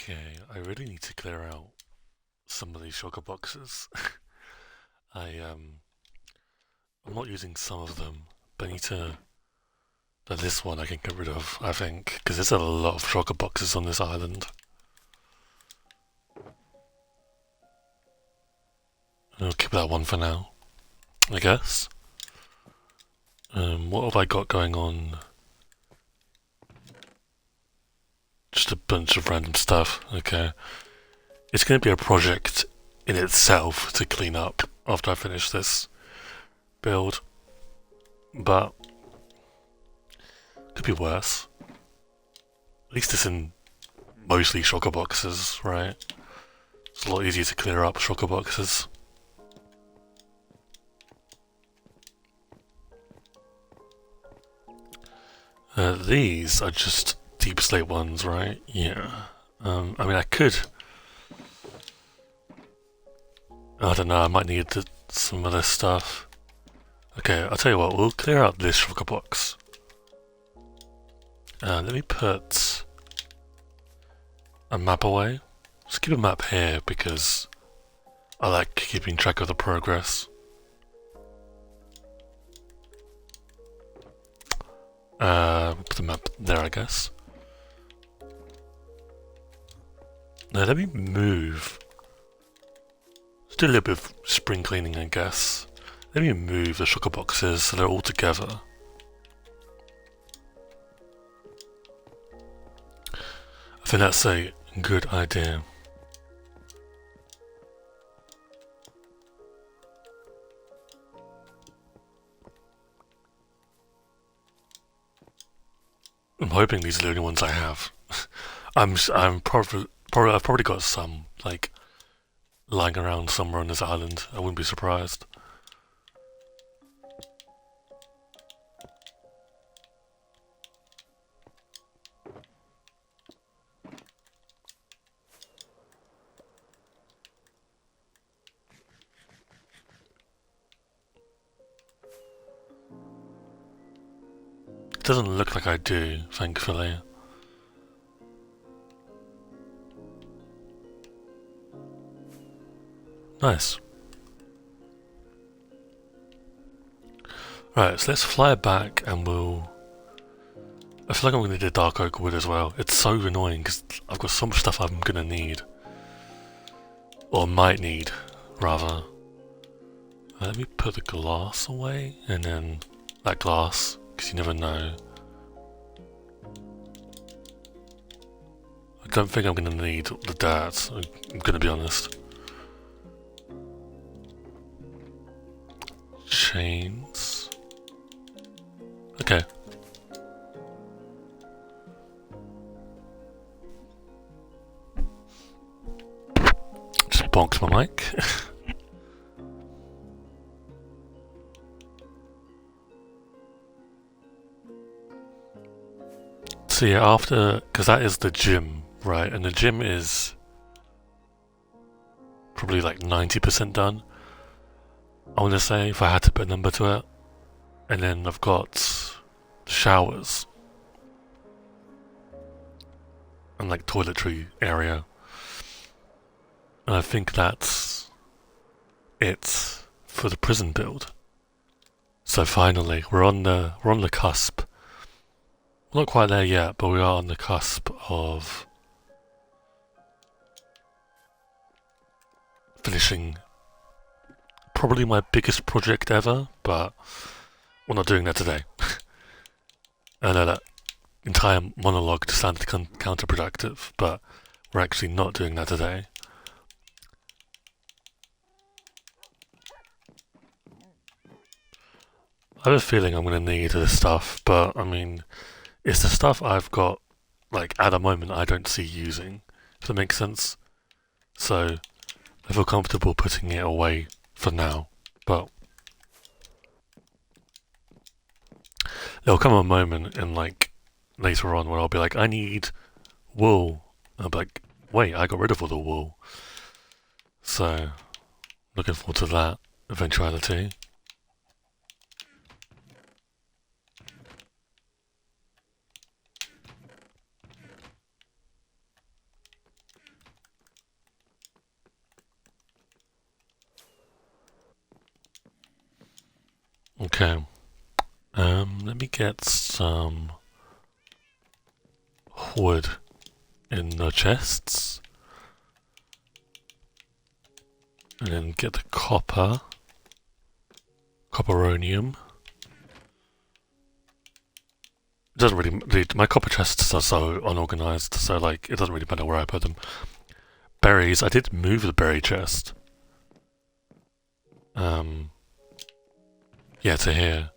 Okay, I really need to clear out some of these sugar boxes. I I'm not using some of them, but I need to. But this one I can get rid of, I think, because there's a lot of sugar boxes on this island. I'll keep that one for now, I guess. What have I got going on? Just a bunch of random stuff. Okay, it's going to be a project in itself to clean up after I finish this build, but could be worse. At least it's in mostly shulker boxes, right? It's a lot easier to clear up shulker boxes. These are just deep slate ones, right? Yeah. I mean, I could. I don't know. I might need some other stuff. Okay, I'll tell you what. We'll clear out this shulker box. Let me put a map away. Just keep a map here because I like keeping track of the progress. Put the map there, I guess. Now let me move. Let's do a little bit of spring cleaning, I guess. Let me move the sugar boxes so they're all together. I think that's a good idea. I'm hoping these are the only ones I have. I'm probably I've probably got some like lying around somewhere on this island. I wouldn't be surprised. It doesn't look like I do, thankfully. Nice. Right, so let's fly it back and we'll... I feel like I'm going to do dark oak wood as well. It's so annoying because I've got so much stuff I'm going to need. Or might need, rather. Let me put the glass away and then that glass, because you never know. I don't think I'm going to need the dirt, I'm going to be honest. Chains. Okay. Just bonked my mic. So yeah, after, because that is the gym, right? And the gym is probably like 90% done. I want to say, if I had to put a number to it. And then I've got showers and like toiletry area. And I think that's it for the prison build. So finally, we're on the cusp. We're not quite there yet, but we are on the cusp of finishing probably my biggest project ever, but we're not doing that today. I know that entire monologue sounded counterproductive, but we're actually not doing that today. I have a feeling I'm going to need this stuff, but I mean, it's the stuff I've got, like, at the moment I don't see using, if that makes sense. So, I feel comfortable putting it away for now, but there'll come a moment in, like, later on where I'll be like, I need wool. And I'll be like, wait, I got rid of all the wool. So, looking forward to that eventuality. Okay. Let me get some wood in the chests. And then get the copper. Copperonium. It doesn't really. My copper chests are so unorganized, so like it doesn't really matter where I put them. Berries. I did move the berry chest. Yeah, to here.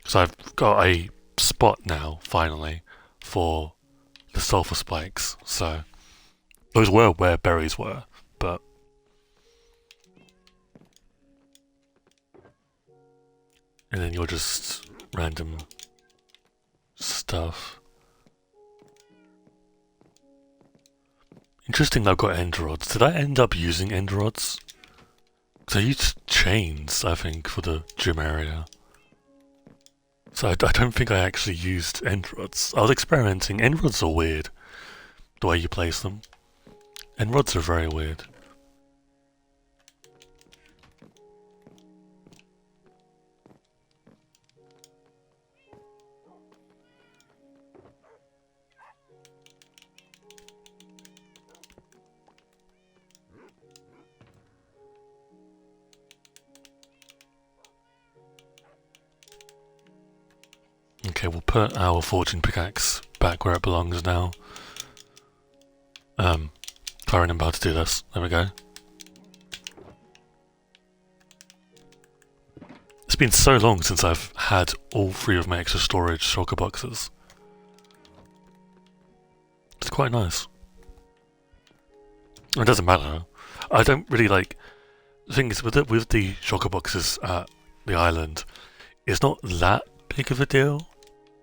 So I've got a spot now, finally, for the sulfur spikes. So those were where berries were, but and then you're just random stuff. Interesting that I've got end rods. Did I end up using end rods? Because I used chains, I think, for the gym area. So I don't think I actually used end rods. I was experimenting. End rods are weird, the way you place them. End rods are very weird. Okay, we'll put our fortune pickaxe back where it belongs now. Tiring about to do this. There we go. It's been so long since I've had all 3 of my extra storage shulker boxes. It's quite nice. It doesn't matter. I don't really like... The thing is, with the shulker boxes at the island, it's not that big of a deal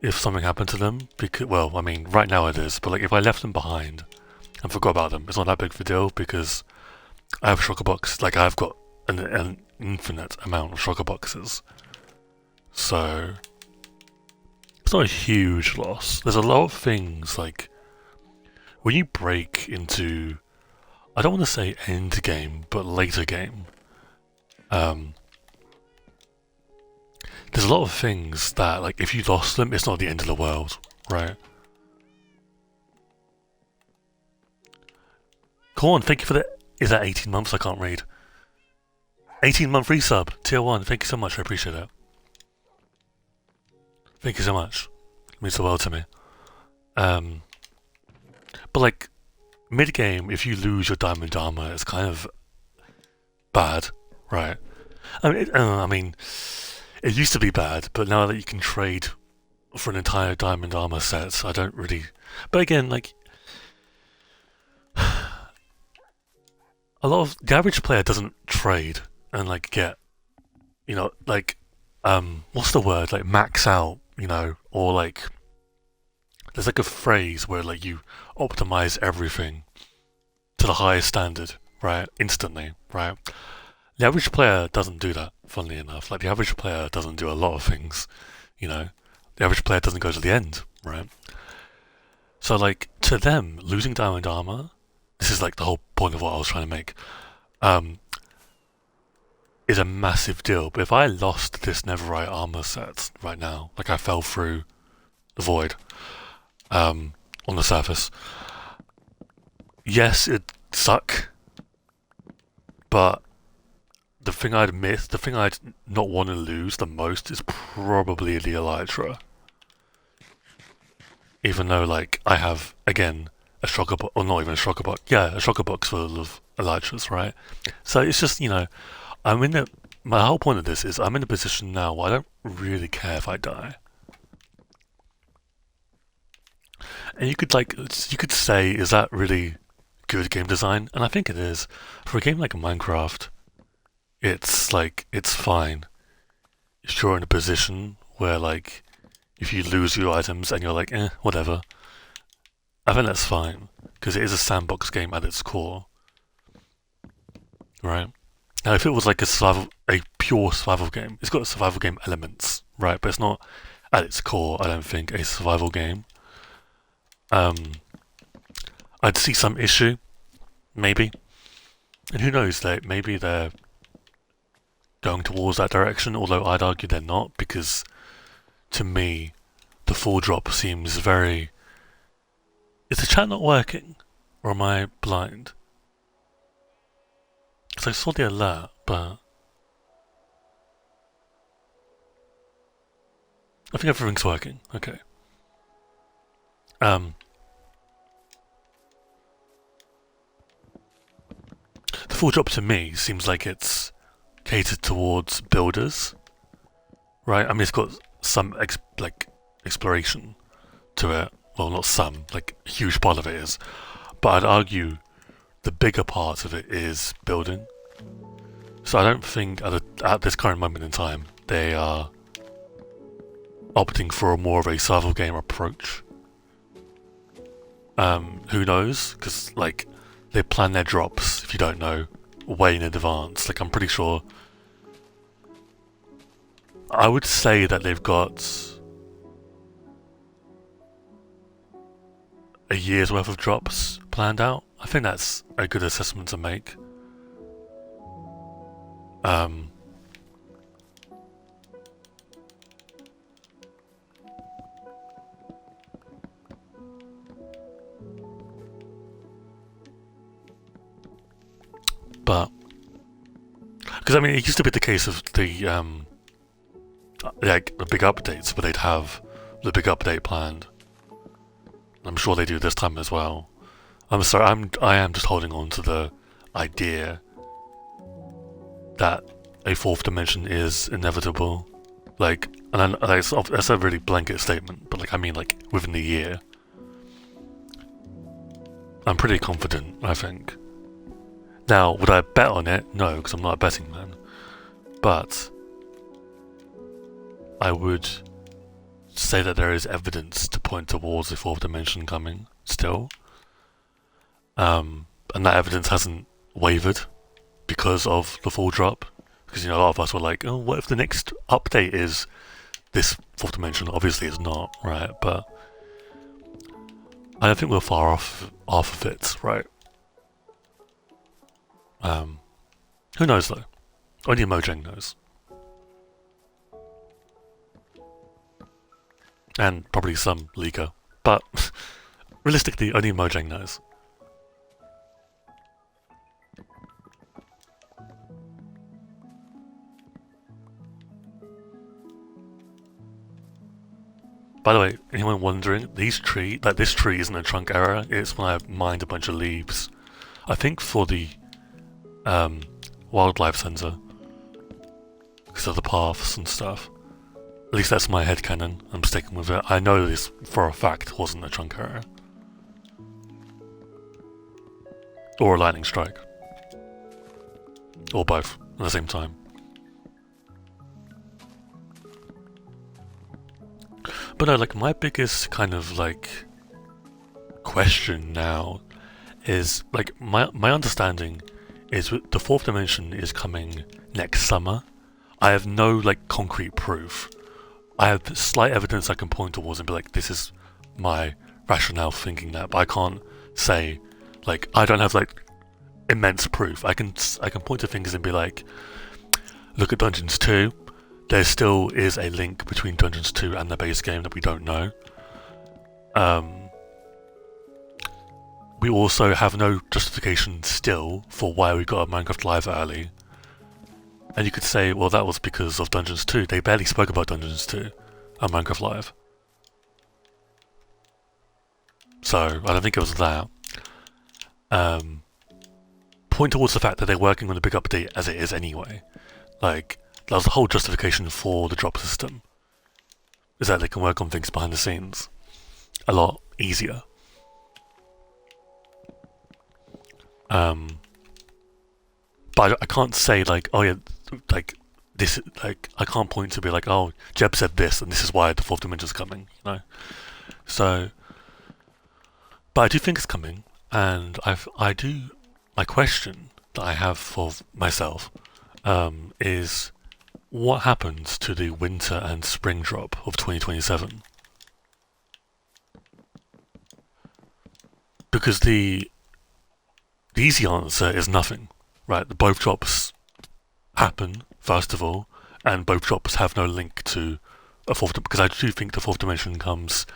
if something happened to them. Because, well, I mean, right now it is, but like if I left them behind and forgot about them, it's not that big of a deal because I have shulker box. Like I've got an infinite amount of shulker boxes, so it's not a huge loss. There's a lot of things like when you break into, I don't want to say end game, but later game. There's a lot of things that, like, if you lost them, it's not the end of the world, right? Come on, thank you for the... Is that 18 months? I can't read. 18-month resub, tier 1. Thank you so much, I appreciate it. Thank you so much. It means the world to me. But, like, mid-game, if you lose your diamond armor, it's kind of bad, right? I mean, it used to be bad, but now that you can trade for an entire diamond armor set, I don't really... But again, like... A lot of... The average player doesn't trade and, like, get... You know, like... what's the word? Like, max out, you know? Or, like... There's, like, a phrase where, like, you optimize everything to the highest standard, right? Instantly, right? The average player doesn't do that, funnily enough. Like, the average player doesn't do a lot of things, you know? The average player doesn't go to the end, right? So, like, to them, losing diamond armor, this is, like, the whole point of what I was trying to make, is a massive deal. But if I lost this netherite armor set right now, like I fell through the void, on the surface, yes, it'd suck, but the thing I'd miss, the thing I'd not want to lose the most is probably the elytra. Even though, like, I have, again, a shulker box, or not even a shulker box, yeah, a shulker box full of elytras, right? So it's just, you know, I'm in the, my whole point of this is I'm in a position now where I don't really care if I die. And you could, like, you could say, is that really good game design? And I think it is. For a game like Minecraft, it's, like, it's fine. If you're in a position where, like, if you lose your items and you're like, whatever. I think that's fine, because it is a sandbox game at its core. Right? Now, if it was like a pure survival game, it's got survival game elements, right? But it's not, at its core, I don't think, a survival game. I'd see some issue, maybe. And who knows, maybe they're going towards that direction, although I'd argue they're not, because to me, the 4 drop seems very... Is the chat not working? Or am I blind? Because I saw the alert, but... I think everything's working. Okay. The 4 drop to me seems like it's catered towards builders, right? I mean, it's got some exploration to it. Well, not some, like a huge part of it is. But I'd argue the bigger part of it is building. So I don't think at this current moment in time they are opting for a more of a survival game approach. Who knows? Because like they plan their drops, if you don't know, way in advance. Like I'm pretty sure. I would say that they've got a year's worth of drops planned out. I think that's a good assessment to make. But because I mean, it used to be the case of the like the big updates, where they'd have the big update planned. I'm sure they do this time as well. I'm sorry, I am just holding on to the idea that a 4th dimension is inevitable. Like, and that's a really blanket statement, but like I mean, like within the year, I'm pretty confident. I think. Now, would I bet on it? No, because I'm not a betting man. But I would say that there is evidence to point towards the 4th dimension coming still. And that evidence hasn't wavered because of the 4 drop. Because, you know, a lot of us were like, oh, what if the next update is this 4th dimension? Obviously it's not, right? But I don't think we're far off of it, right? Who knows though? Only Mojang knows. And probably some leaker. But realistically, only Mojang knows. By the way, anyone wondering, this tree isn't a trunk error, it's when I mined a bunch of leaves. I think for the wildlife sensor, because of the paths and stuff. At least that's my headcanon. I'm sticking with it. I know this for a fact wasn't a trunk error. Or a lightning strike. Or both at the same time. But no, like my biggest kind of like question now is like my understanding is the 4th dimension is coming next summer. I have no like concrete proof. I have slight evidence I can point towards and be like, this is my rationale for thinking that, but I can't say like I don't have like immense proof. I can point to things and be like, look at Dungeons 2. There still is a link between Dungeons 2 and the base game that we don't know. We also have no justification still for why we got a Minecraft Live early. And you could say, well, that was because of Dungeons 2. They barely spoke about Dungeons 2 on Minecraft Live. So, I don't think it was that. Point towards the fact that they're working on a big update as it is anyway. Like, that was the whole justification for the drop system. Is that they can work on things behind the scenes a lot easier. But I can't say like, oh yeah, like this, like I can't point to be like, oh, Jeb said this, and this is why the 4th dimension's coming, you know. So, but I do think it's coming, and my question that I have for myself is, what happens to the winter and spring drop of 2027? Because the easy answer is nothing, right? The both drops happen first of all, and both drops have no link to a fourth, because I do think the fourth dimension comes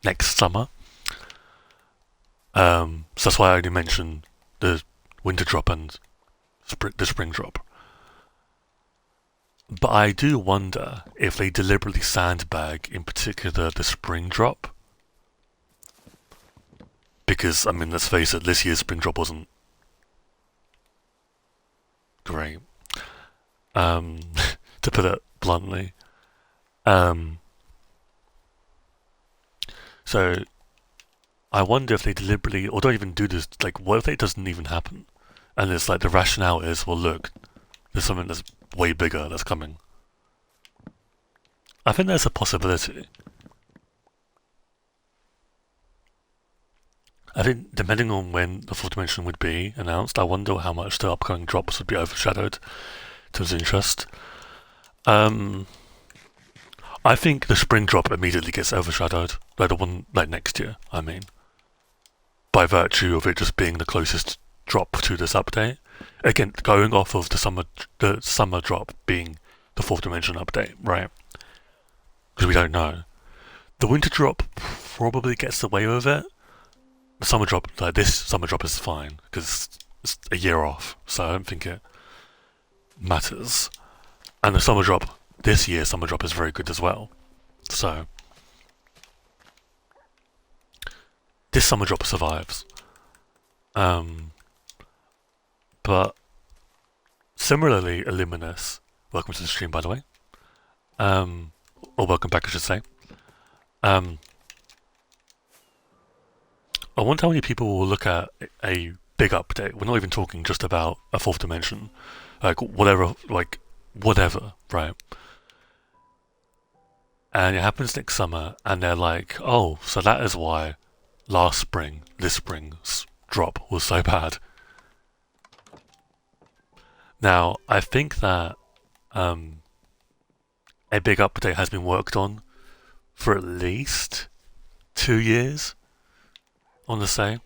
next summer. So that's why I only mention the winter drop and the spring drop. But I do wonder if they deliberately sandbag, in particular, the spring drop. Because, I mean, let's face it, this year's spring drop wasn't great. To put it bluntly. So, I wonder if they deliberately, or don't even do this, like, what if it doesn't even happen? And it's like, the rationale is, well, look, there's something that's way bigger that's coming. I think there's a possibility. I think, depending on when the fourth dimension would be announced, I wonder how much the upcoming drops would be overshadowed in terms of interest. I think the spring drop immediately gets overshadowed, like the one like next year, I mean. By virtue of it just being the closest drop to this update. Again, going off of the summer drop being the fourth dimension update, right? Because we don't know. The winter drop probably gets away with it. The summer drop, like this summer drop is fine, because it's a year off, so I don't think it matters. And the summer drop, this year's summer drop is very good as well. So, this summer drop survives. But similarly, Illuminous, welcome to the stream, by the way. Or welcome back, I should say. I wonder how many people will look at a big update. We're not even talking just about a fourth dimension, whatever, right? And it happens next summer, and they're like, oh, so that is why this spring's drop was so bad. Now, I think that a big update has been worked on for at least 2 years, I want to say.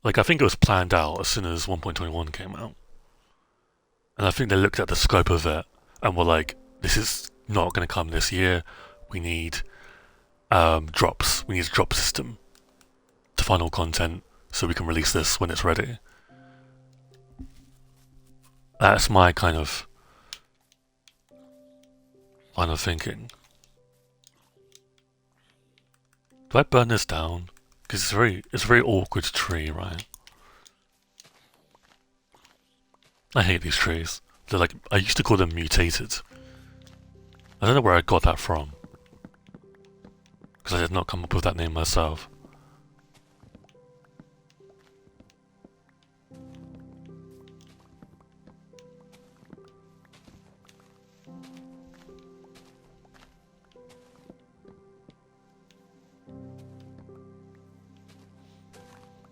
Like, I think it was planned out as soon as 1.21 came out. And I think they looked at the scope of it and were like, this is not going to come this year. We need drops. We need a drop system to final content so we can release this when it's ready. That's my kind of line of thinking. Do I burn this down? Because it's a very awkward tree, right? I hate these trees. They're like, I used to call them mutated. I don't know where I got that from. Because I did not come up with that name myself.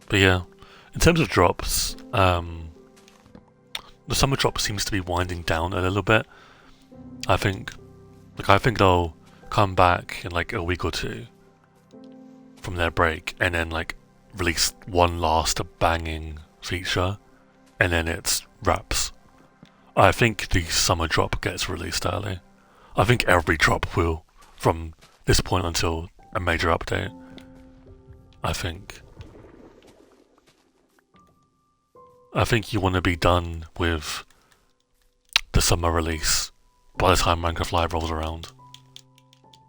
But yeah, in terms of drops, the summer drop seems to be winding down a little bit. I think they'll come back in like a week or two from their break, and then like release one last banging feature, and then it's wraps. I think the summer drop gets released early. I think every drop will, from this point until a major update. I think you want to be done with the summer release by the time Minecraft Live rolls around.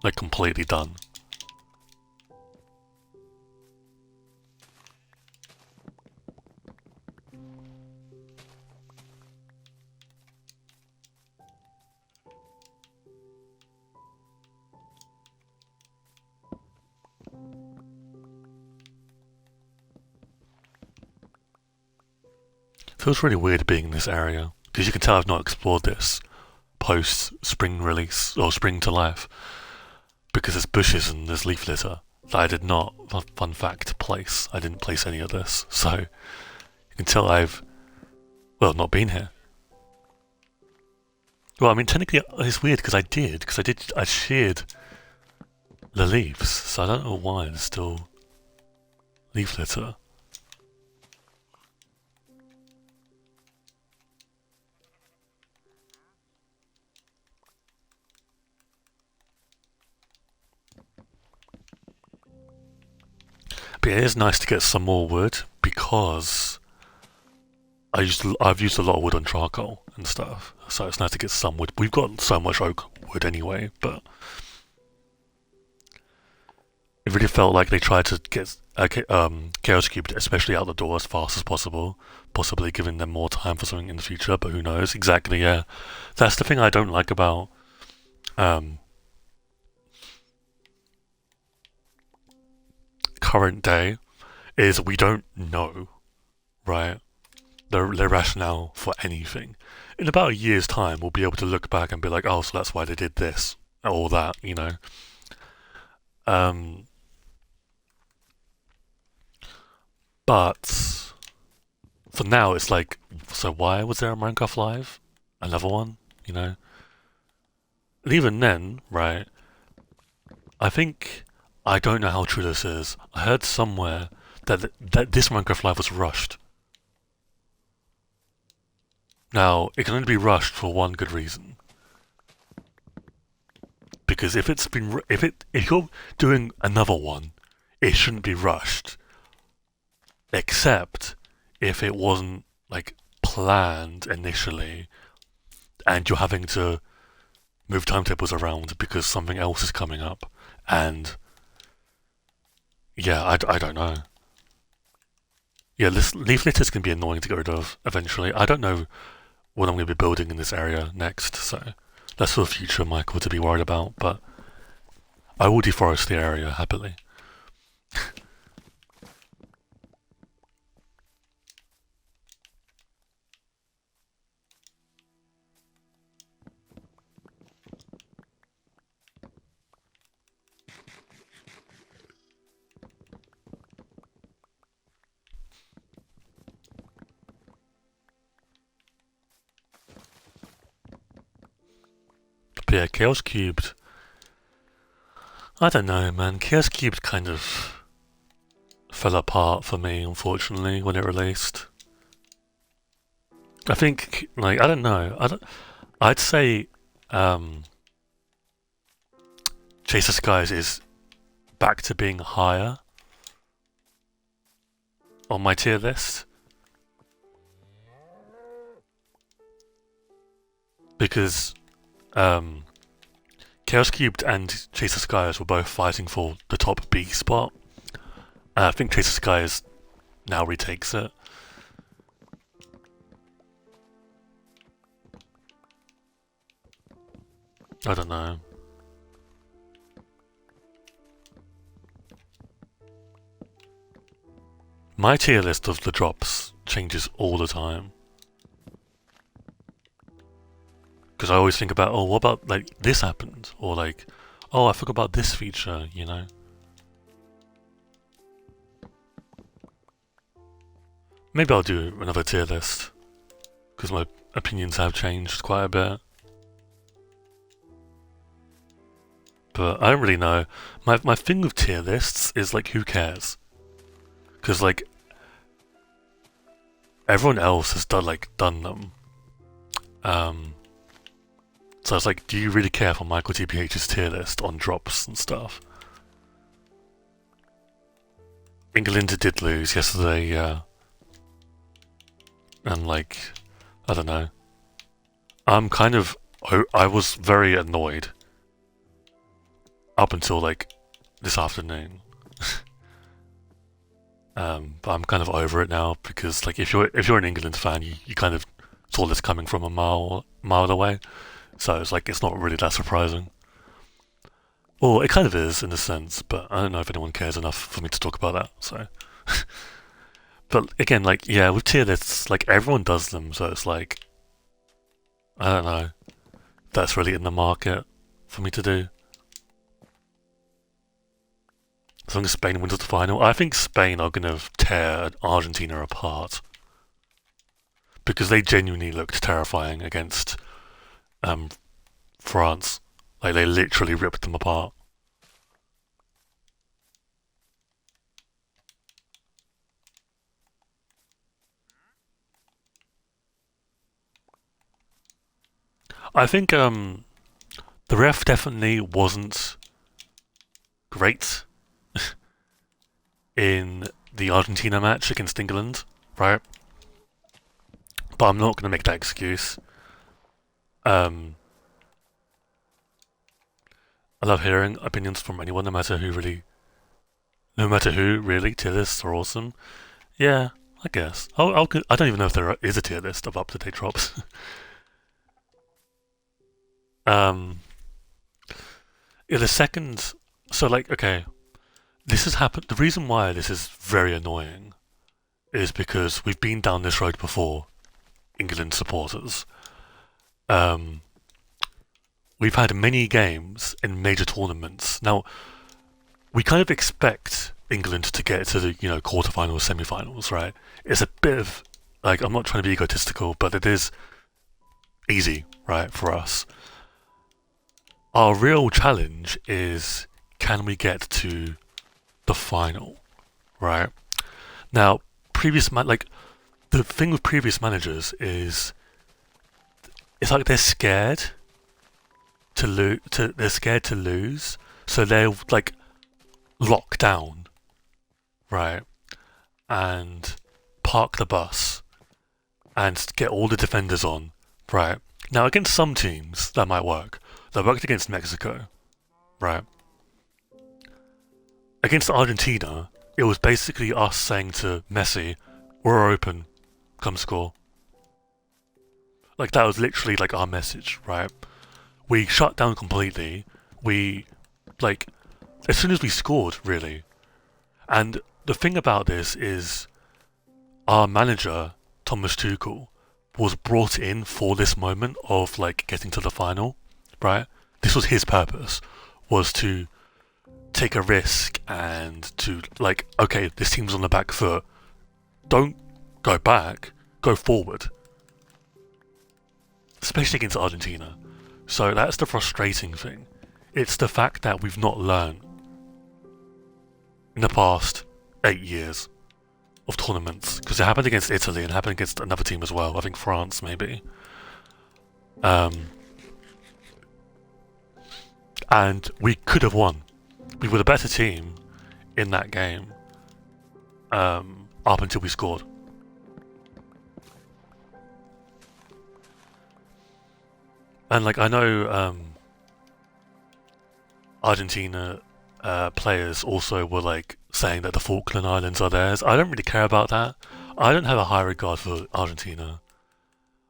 Like, completely done. Feels really weird being in this area, because you can tell I've not explored this post-spring release, or spring to life, because there's bushes and there's leaf litter that I did not, fun fact, place. I didn't place any of this, so you can tell I've, well, not been here. Well, I mean, technically it's weird, because I sheared the leaves, so I don't know why there's still leaf litter. But it is nice to get some more wood because I've used a lot of wood on charcoal and stuff, so it's nice to get some wood. We've got so much oak wood anyway, but it really felt like they tried to get Chaos Cube, especially out the door as fast as possible, possibly giving them more time for something in the future. But who knows? Exactly, yeah. That's the thing I don't like about um, current day is we don't know, right? The rationale for anything. In about a year's time, we'll be able to look back and be like, oh, so that's why they did this or that, you know. Um, but for now, it's like, so why was there a Minecraft Live? Another one, you know. And even then, right? I think I don't know how true this is. I heard somewhere that this Minecraft Live was rushed. Now, it can only be rushed for one good reason. Because if you're doing another one, it shouldn't be rushed. Except if it wasn't like planned initially, and you're having to move timetables around because something else is coming up, and yeah, I don't know. Yeah, leaf litters can be annoying to get rid of eventually. I don't know what I'm going to be building in this area next, so that's for the future Michael to be worried about, but I will deforest the area happily. But yeah, Chaos Cubed. I don't know, man. Chaos Cubed kind of fell apart for me, unfortunately, when it released. I think, like, I don't know. I'd say Chase the Skies is back to being higher on my tier list. Because Chaos Cubed and Chase the Skies were both fighting for the top B spot. I think Chase the Skies now retakes it. I don't know. My tier list of the drops changes all the time. Because I always think about, oh, what about, like, this happened? Or, like, oh, I forgot about this feature, you know? Maybe I'll do another tier list. Because my opinions have changed quite a bit. But I don't really know. My thing with tier lists is, like, who cares? Because, like, everyone else has done them. So it's like, do you really care for Michael TPH's tier list on drops and stuff? England did lose yesterday, yeah. And like, I don't know. I was very annoyed up until like this afternoon. But I'm kind of over it now because like if you're an England fan, you kind of saw this coming from a mile away. So it's like it's not really that surprising. Well, it kind of is in a sense, but I don't know if anyone cares enough for me to talk about that. So, but again, like yeah, with tier lists, like everyone does them, so it's like I don't know. That's really in the market for me to do. As long as Spain wins the final, I think Spain are going to tear Argentina apart because they genuinely looked terrifying against France. Like they literally ripped them apart. I think the ref definitely wasn't great. in the Argentina match against England, right? But I'm not going to make that excuse. Um, I love hearing opinions from anyone, no matter who, really. Tier lists are awesome. Yeah, I guess. I don't even know if there is a tier list of up-to-date drops. um, yeah, the second. So, like, okay, this has happened. The reason why this is very annoying is because we've been down this road before, England supporters. Um, we've had many games in major tournaments. Now, we kind of expect England to get to the quarterfinals, semi-finals, right? It's a bit of like, I'm not trying to be egotistical, but it is easy, right, for us. Our real challenge is, can we get to the final, right? Now, like the thing with previous managers is it's like they're scared to lose. They're scared to lose, so they're like lock down, right, and park the bus and get all the defenders on, right. Now, against some teams that might work. That worked against Mexico, right? Against Argentina, it was basically us saying to Messi, "We're open, come score." Like that was literally like our message, right? We shut down completely. We like as soon as we scored, really. And the thing about this is our manager, Thomas Tuchel, was brought in for this moment of like getting to the final, right? This was his purpose, was to take a risk and to like, okay, this team's on the back foot. Don't go back, go forward. Especially against Argentina. So that's the frustrating thing. It's the fact that we've not learned in the past 8 years of tournaments, because it happened against Italy and happened against another team as well. I think France, maybe. And we could have won. We were the better team in that game, up until we scored. And like I know, Argentina players also were like saying that the Falkland Islands are theirs. I don't really care about that. I don't have a high regard for Argentina.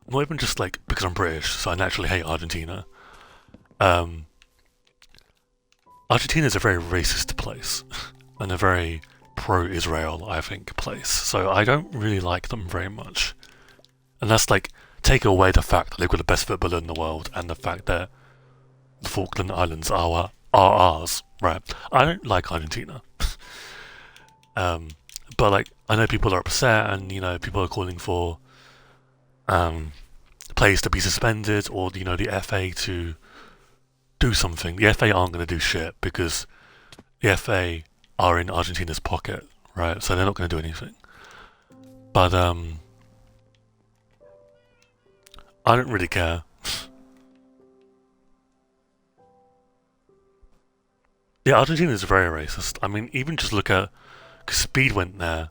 Not even just like because I'm British, so I naturally hate Argentina. Argentina is a very racist place and a very pro-Israel, I think, place. So I don't really like them very much. And that's like take away the fact that they've got the best footballer in the world and the fact that the Falkland Islands are ours, right? I don't like Argentina. But like I know people are upset and people are calling for players to be suspended or the FA to do something. The FA aren't going to do shit because the FA are in Argentina's pocket, right? So they're not going to do anything. But I don't really care. Yeah, Argentina is very racist. I mean, even just look at because Speed went there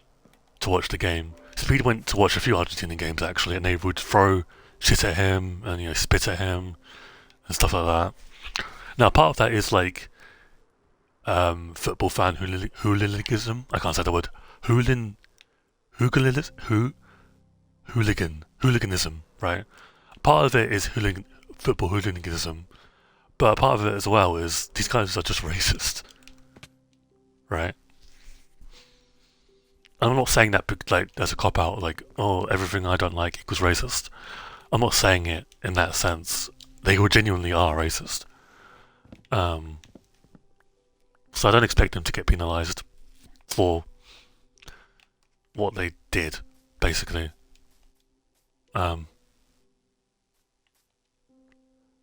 to watch the game. Speed went to watch a few Argentinian games actually, and they would throw shit at him and spit at him and stuff like that. Now, part of that is like football fan hooliganism. I can't say the word hooliganism, right? Part of it is football hooliganism, but part of it as well is these guys are just racist, right? I'm not saying that like as a cop out, like everything I don't like equals racist. I'm not saying it in that sense. They genuinely are racist. So I don't expect them to get penalised for what they did, basically.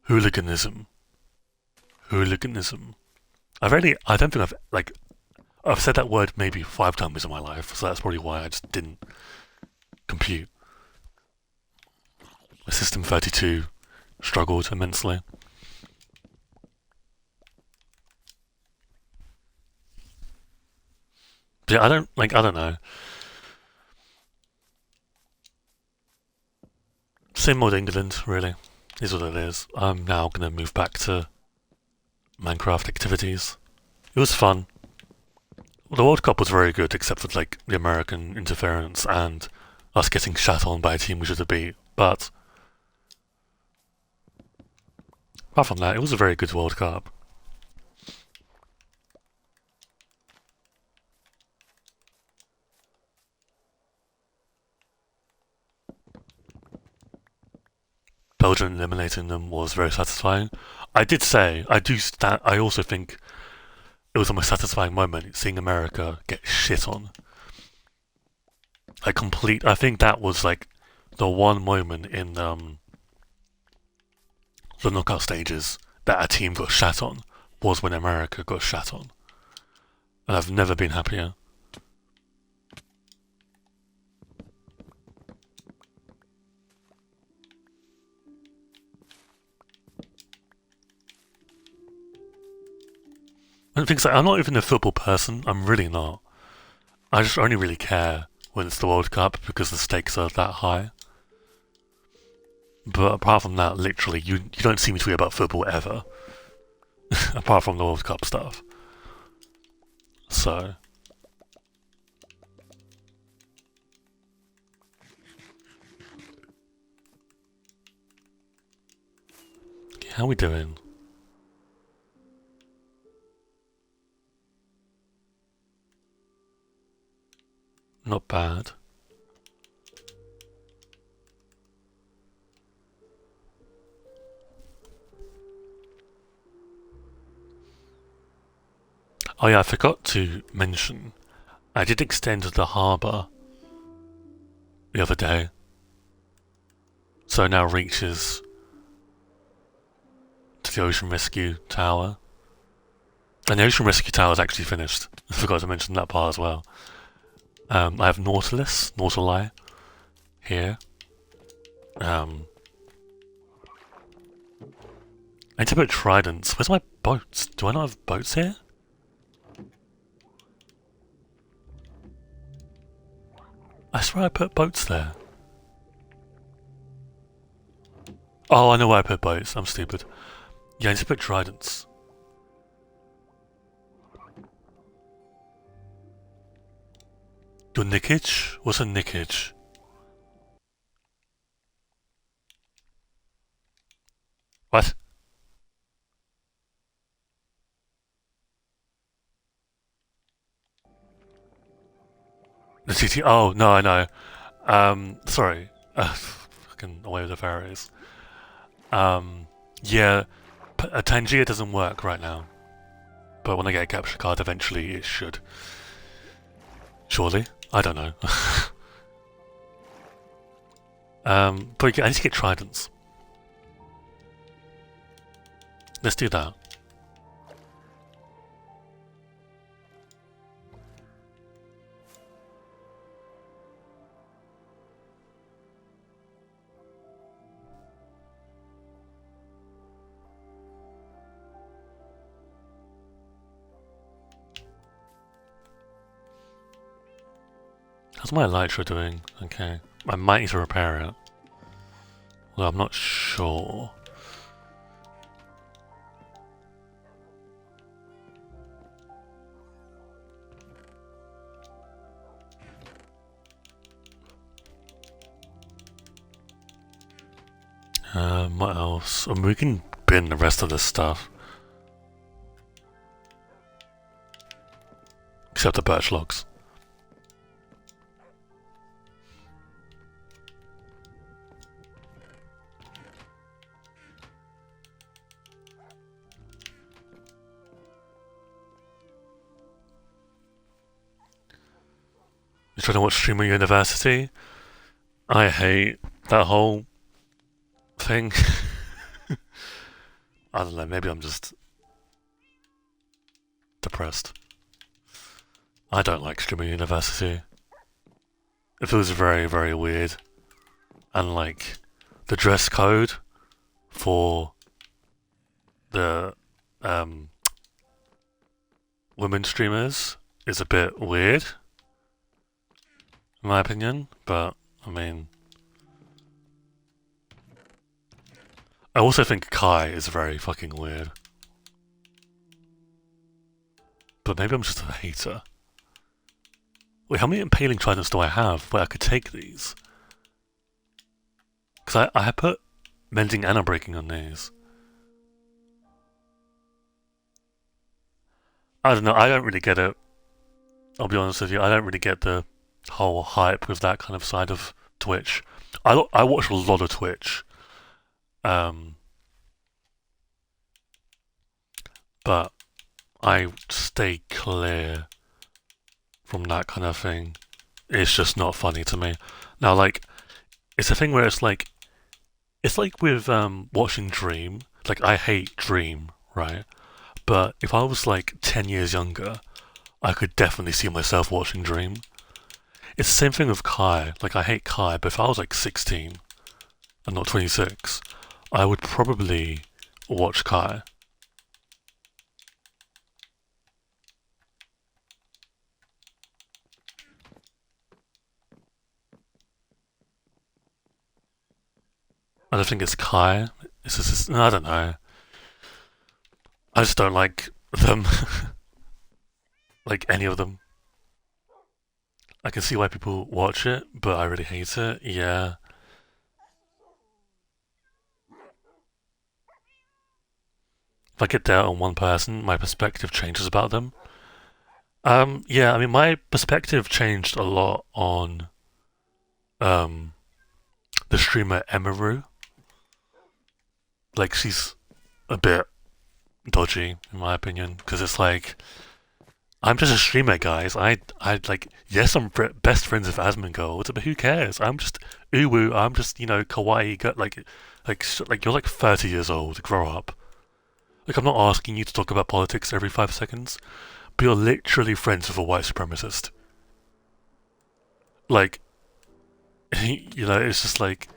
Hooliganism. I don't think I've said that word maybe 5 times in my life, so that's probably why I just didn't compute. My System 32 struggled immensely. Yeah, I don't know. Same old England, really, is what it is. I'm now gonna move back to Minecraft activities. It was fun. The World Cup was very good, except for like the American interference and us getting shat on by a team we should have beat. But apart from that, it was a very good World Cup. Belgium eliminating them was very satisfying. I did say I do. I also think it was the most satisfying moment seeing America get shit on. I think that was like the one moment in the knockout stages that a team got shat on was when America got shat on, and I've never been happier. I don't think so. I'm not even a football person. I'm really not. I just only really care when it's the World Cup because the stakes are that high. But apart from that, literally, you don't see me tweet about football ever. Apart from the World Cup stuff. So. How are we doing? Not bad. Oh yeah, I forgot to mention. I did extend the harbour the other day. So it now reaches to the Ocean Rescue Tower. And the Ocean Rescue Tower is actually finished. I forgot to mention that part as well. I have Nautili here. I need to put tridents. Where's my boats? Do I not have boats here? I swear I put boats there. Oh, I know where I put boats. I'm stupid. Yeah, I need to put tridents. Your nickage? What's a nickage? What? The TT. Oh, no, I know. Sorry. Fucking away with the fairies. Yeah, Tangier doesn't work right now. But when I get a capture card, eventually it should. Surely? I don't know. But I need to get tridents. Let's do that. How's my elytra doing? Okay. I might need to repair it. Well, I'm not sure. What else? We can bin the rest of this stuff. Except the birch logs. You trying to watch Streamer University? I hate that whole thing. I don't know, maybe I'm just depressed. I don't like Streamer University. It feels very, very weird. And like, the dress code for the women streamers is a bit weird. in my opinion. But I mean, I also think Kai is very fucking weird. But maybe I'm just a hater. Wait, how many impaling tridents do I have where I could take these? Because I put mending and unbreaking on these. I don't know, I don't really get it. I'll be honest with you, I don't really get the whole hype with that kind of side of Twitch. I watch a lot of Twitch, um, but I stay clear from that kind of thing. It's just not funny to me. Now, like, it's a thing where it's like with watching Dream. Like, I hate Dream, right? But if I was like 10 years younger, I could definitely see myself watching Dream. It's the same thing with Kai. Like, I hate Kai, but if I was like 16 and not 26, I would probably watch Kai. I don't think it's Kai. It's just, I don't know. I just don't like them. Like any of them. I can see why people watch it, but I really hate it. Yeah. If I get down on one person, my perspective changes about them. Yeah, I mean, my perspective changed a lot on um, the streamer Emaru. Like, she's a bit dodgy, in my opinion, because it's like, I'm just a streamer, guys. I like, yes, I'm best friends with Asmongold, but who cares? I'm just uwu. I'm just, kawaii. Like you're like 30 years old. Grow up. Like, I'm not asking you to talk about politics every 5 seconds, but you're literally friends with a white supremacist. Like, it's just like,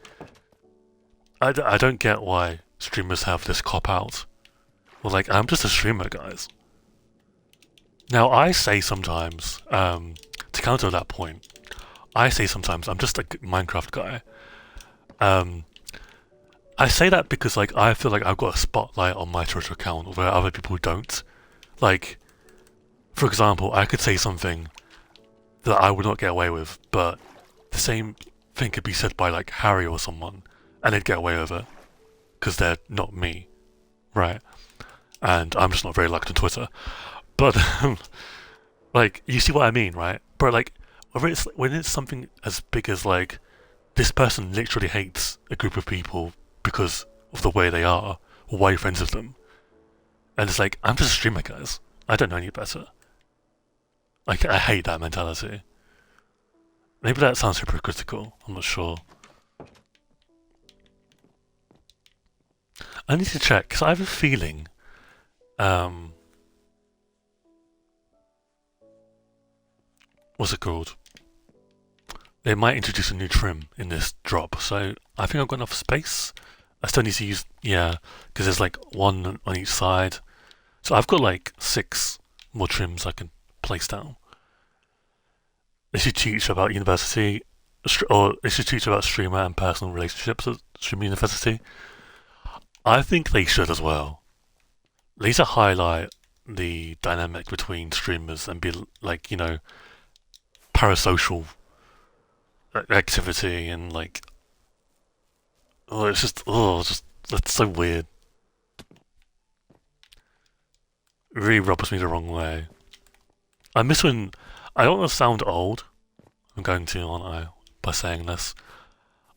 I don't get why streamers have this cop out. Well, like, I'm just a streamer, guys. Now, I say sometimes, to counter that point, I say sometimes I'm just a Minecraft guy. Um, I say that because, like, I feel like I've got a spotlight on my Twitter account where other people don't. Like, for example, I could say something that I would not get away with, but the same thing could be said by, like, Harry or someone, and they'd get away with it because they're not me, right? And I'm just not very liked on Twitter. But like, you see what I mean, right? But like, when it's something as big as like this person literally hates a group of people because of the way they are, or why you're friends with them, and it's like, I'm just a streamer, guys. I don't know any better. Like, I hate that mentality. Maybe that sounds hypocritical. I'm not sure. I need to check because I have a feeling. Um, what's it called? They might introduce a new trim in this drop, so I think I've got enough space. I still need to use, yeah, because there's like one on each side. So I've got like 6 more trims I can place down. They should teach about university, or they should teach about streamer and personal relationships at Streamer University. I think they should as well. They need to highlight the dynamic between streamers and be like, parasocial activity and like, it's just that's so weird. It really rubs me the wrong way. I miss when I don't want to sound old. I'm going to, aren't I, by saying this?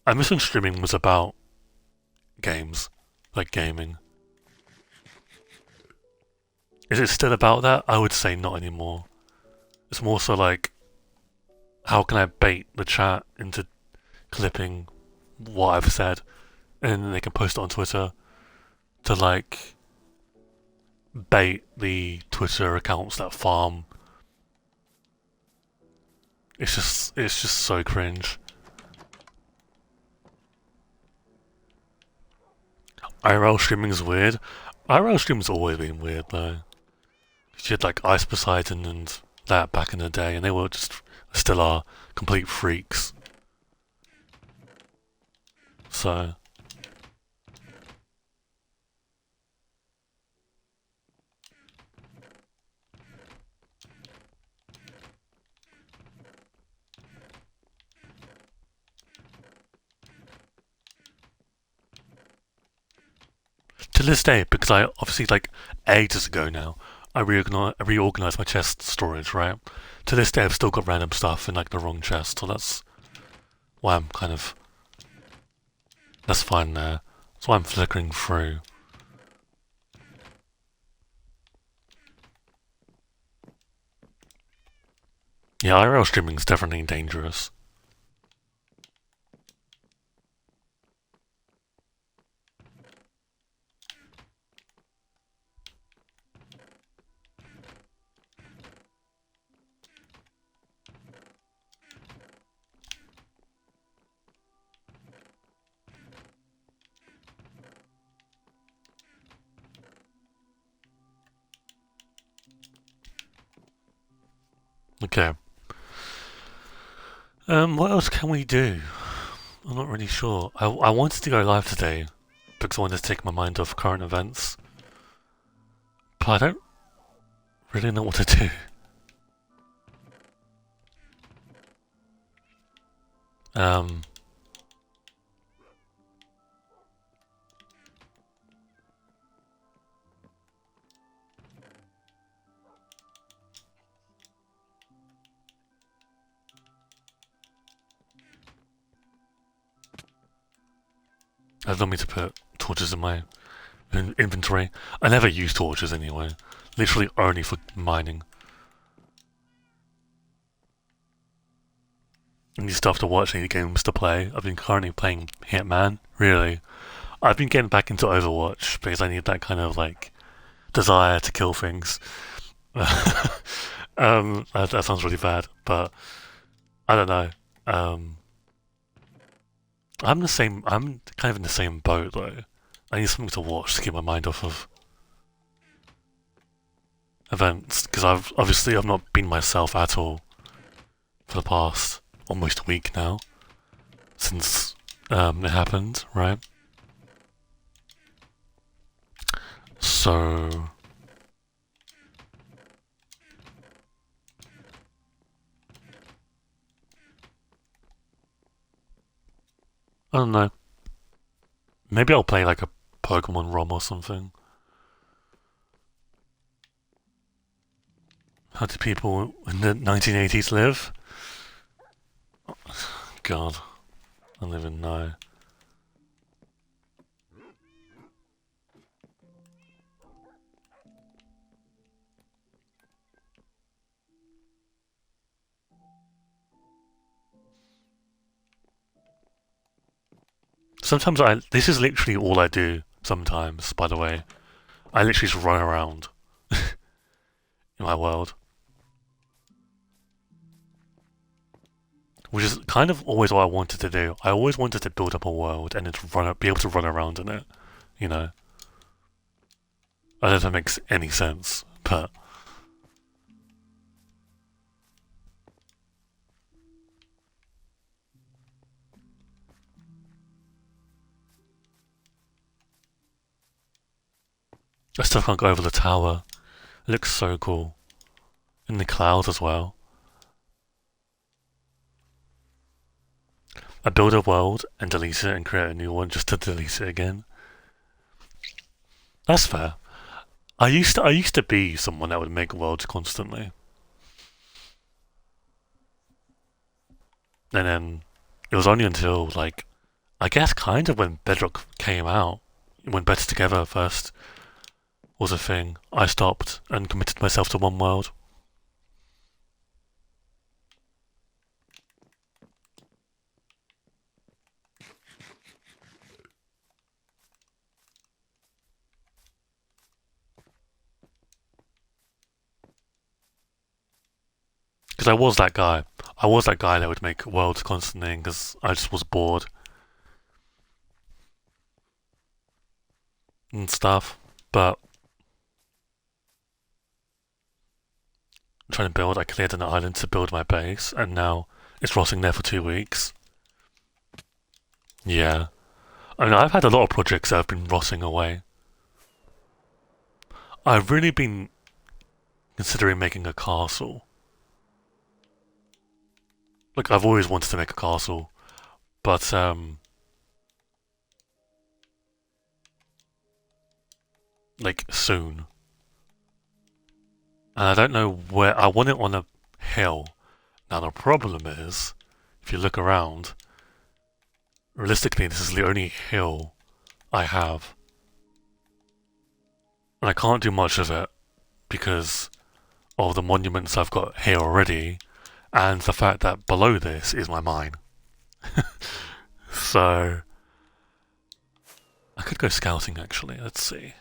I miss when streaming was about games, like gaming. Is it still about that? I would say not anymore. It's more so like, how can I bait the chat into clipping what I've said, and then they can post it on Twitter to like bait the Twitter accounts that farm. It's just so cringe. IRL streaming's weird. IRL streaming's always been weird though. You had like Ice Poseidon and that back in the day, and they were just still are complete freaks. So to this day, because I obviously like ages ago now, I reorganized my chest storage, right? To this day, I've still got random stuff in like the wrong chest, so that's why I'm kind of that's fine there. That's why I'm flickering through. Yeah, IRL streaming is definitely dangerous. Okay. What else can we do? I'm not really sure. I wanted to go live today because I wanted to take my mind off current events, but I don't really know what to do. Um, I don't me to put torches in my inventory. I never use torches anyway. Literally only for mining. I need stuff to watch, I need games to play. I've been currently playing Hitman, really. I've been getting back into Overwatch because I need that kind of like desire to kill things. That sounds really bad, but I don't know. Um, I'm the same. I'm kind of in the same boat though. I need something to watch to keep my mind off of events because I've not been myself at all for the past almost a week now since it happened, right? So I don't know. Maybe I'll play like a Pokemon ROM or something. How did people in the 1980s live? God, I don't even know. Sometimes this is literally all I do sometimes, by the way. I literally just run around in my world. Which is kind of always what I wanted to do. I always wanted to build up a world and be able to run around in it. You know, I don't know if that makes any sense, but I still can't go over the tower. It looks so cool in the clouds as well. I build a world and delete it and create a new one just to delete it again. That's fair. I used to be someone that would make worlds constantly, and then it was only until like I guess kind of when Bedrock came out, when Better Together first was a thing, I stopped and committed myself to one world. Because I was that guy. I was that guy that would make worlds constantly because I just was bored and stuff. But trying to build. I cleared an island to build my base, and now it's rotting there for 2 weeks. Yeah. I mean, I've had a lot of projects that have been rotting away. I've really been considering making a castle. Like, I've always wanted to make a castle, but, like, soon. And I don't know where. I want it on a hill. Now, the problem is, if you look around, realistically, this is the only hill I have. And I can't do much of it because of the monuments I've got here already, and the fact that below this is my mine. So, I could go scouting actually, let's see.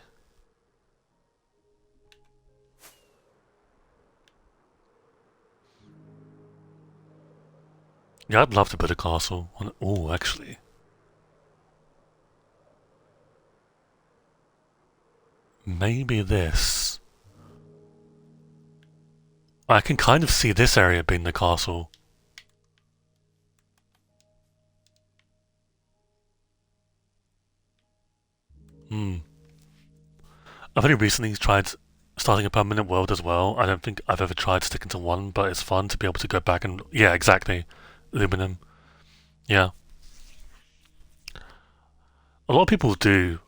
Yeah, I'd love to build a castle. Oh, actually. Maybe this. I can kind of see this area being the castle. Hmm. I've only recently tried starting a permanent world as well. I don't think I've ever tried sticking to one, but it's fun to be able to go back and... Yeah, exactly. Aluminum. Yeah. A lot of people do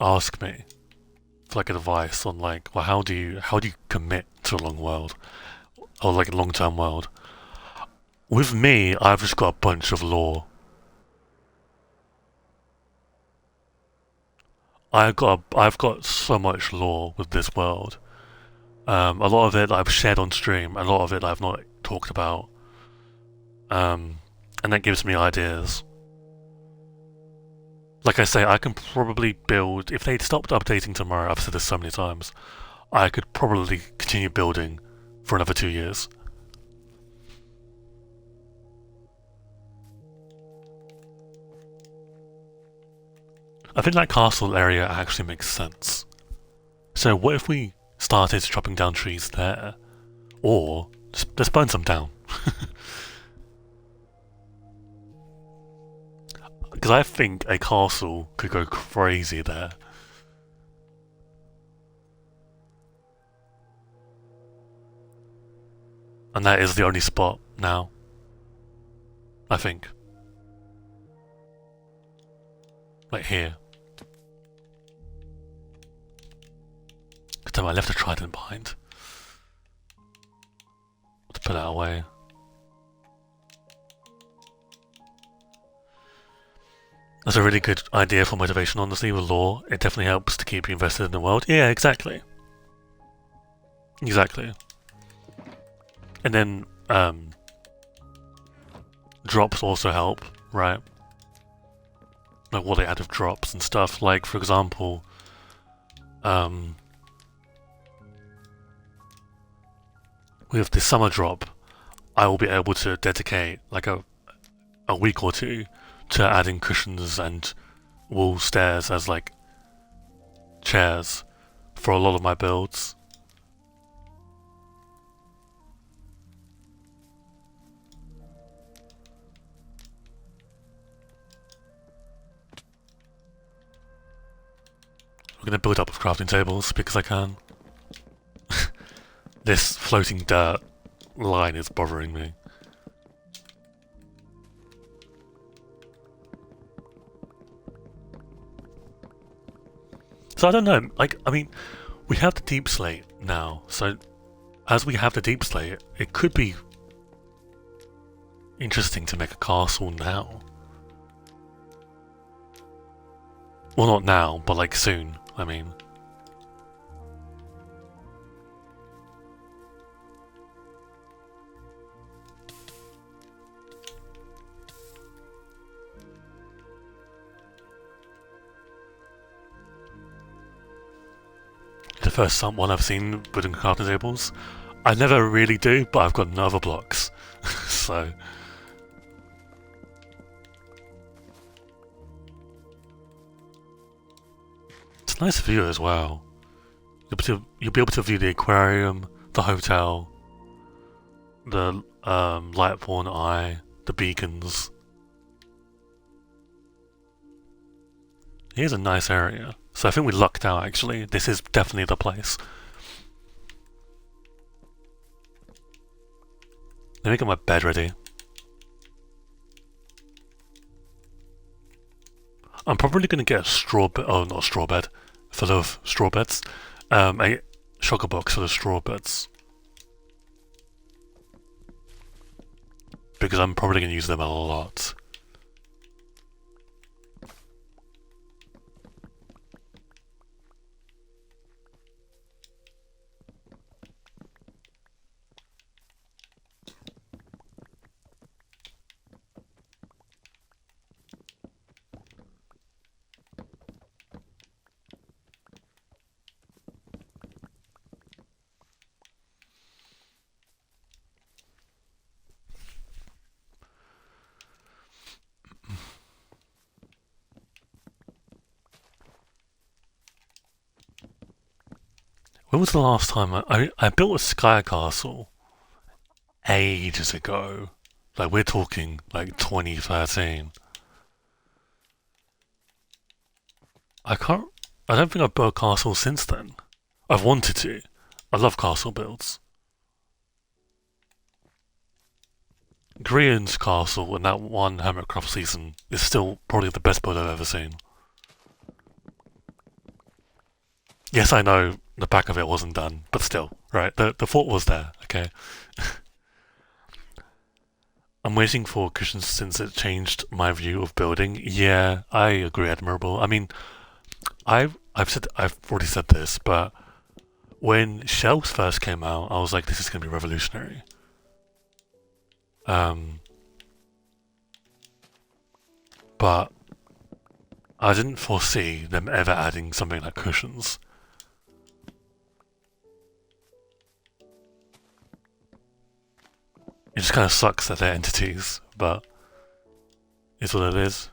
ask me for like advice on like, well, how do you commit to a long world or like a long-term world? With me, I've just got a bunch of lore. I've got so much lore with this world. A lot of it I've shared on stream, a lot of it I've not talked about, and that gives me ideas. Like I say, I can probably build if they'd stopped updating tomorrow. I've said this so many times. I could probably continue building for another 2 years. I think that castle area actually makes sense. So what if we started chopping down trees there? Or just burn some down. Because I think a castle could go crazy there. And that is the only spot now. I think. Like here. Damn, I left a trident behind. Let's put that away. That's a really good idea for motivation, honestly, with lore. It definitely helps to keep you invested in the world. Yeah, exactly. Exactly. And then, drops also help, right? Like what they add of drops and stuff. Like, for example, with the summer drop, I will be able to dedicate like a week or two to adding cushions and wall stairs as like chairs for a lot of my builds. I'm gonna build up with crafting tables because I can. This floating dirt line is bothering me. So I don't know, like, I mean, we have the deep slate now, so as we have the deep slate, it could be interesting to make a castle now. Well, not now, but like soon, I mean. The first one I've seen building crafting tables. I never really do, but I've got no other blocks, so... It's a nice view as well. You'll be able to view the aquarium, the hotel, the Lightborn Eye, the beacons. Here's a nice area. So I think we lucked out actually. This is definitely the place. Let me get my bed ready. I'm probably going to get a straw bed. Oh, not a straw bed. Full of straw beds. A shocker box full of straw beds. Because I'm probably going to use them a lot. When was the last time I built a sky castle ages ago? Like we're talking like 2013. I don't think I've built a castle since then. I've wanted to. I love castle builds. Grian's castle in that one Hammercraft season is still probably the best build I've ever seen. Yes, I know the back of it wasn't done, but still, right? The thought was there, okay? I'm waiting for cushions since it changed my view of building. Yeah, I agree, admirable. I mean, I've already said this, but when shelves first came out, I was like, this is going to be revolutionary. But I didn't foresee them ever adding something like cushions. It just kind of sucks that they're entities, but it's what it is.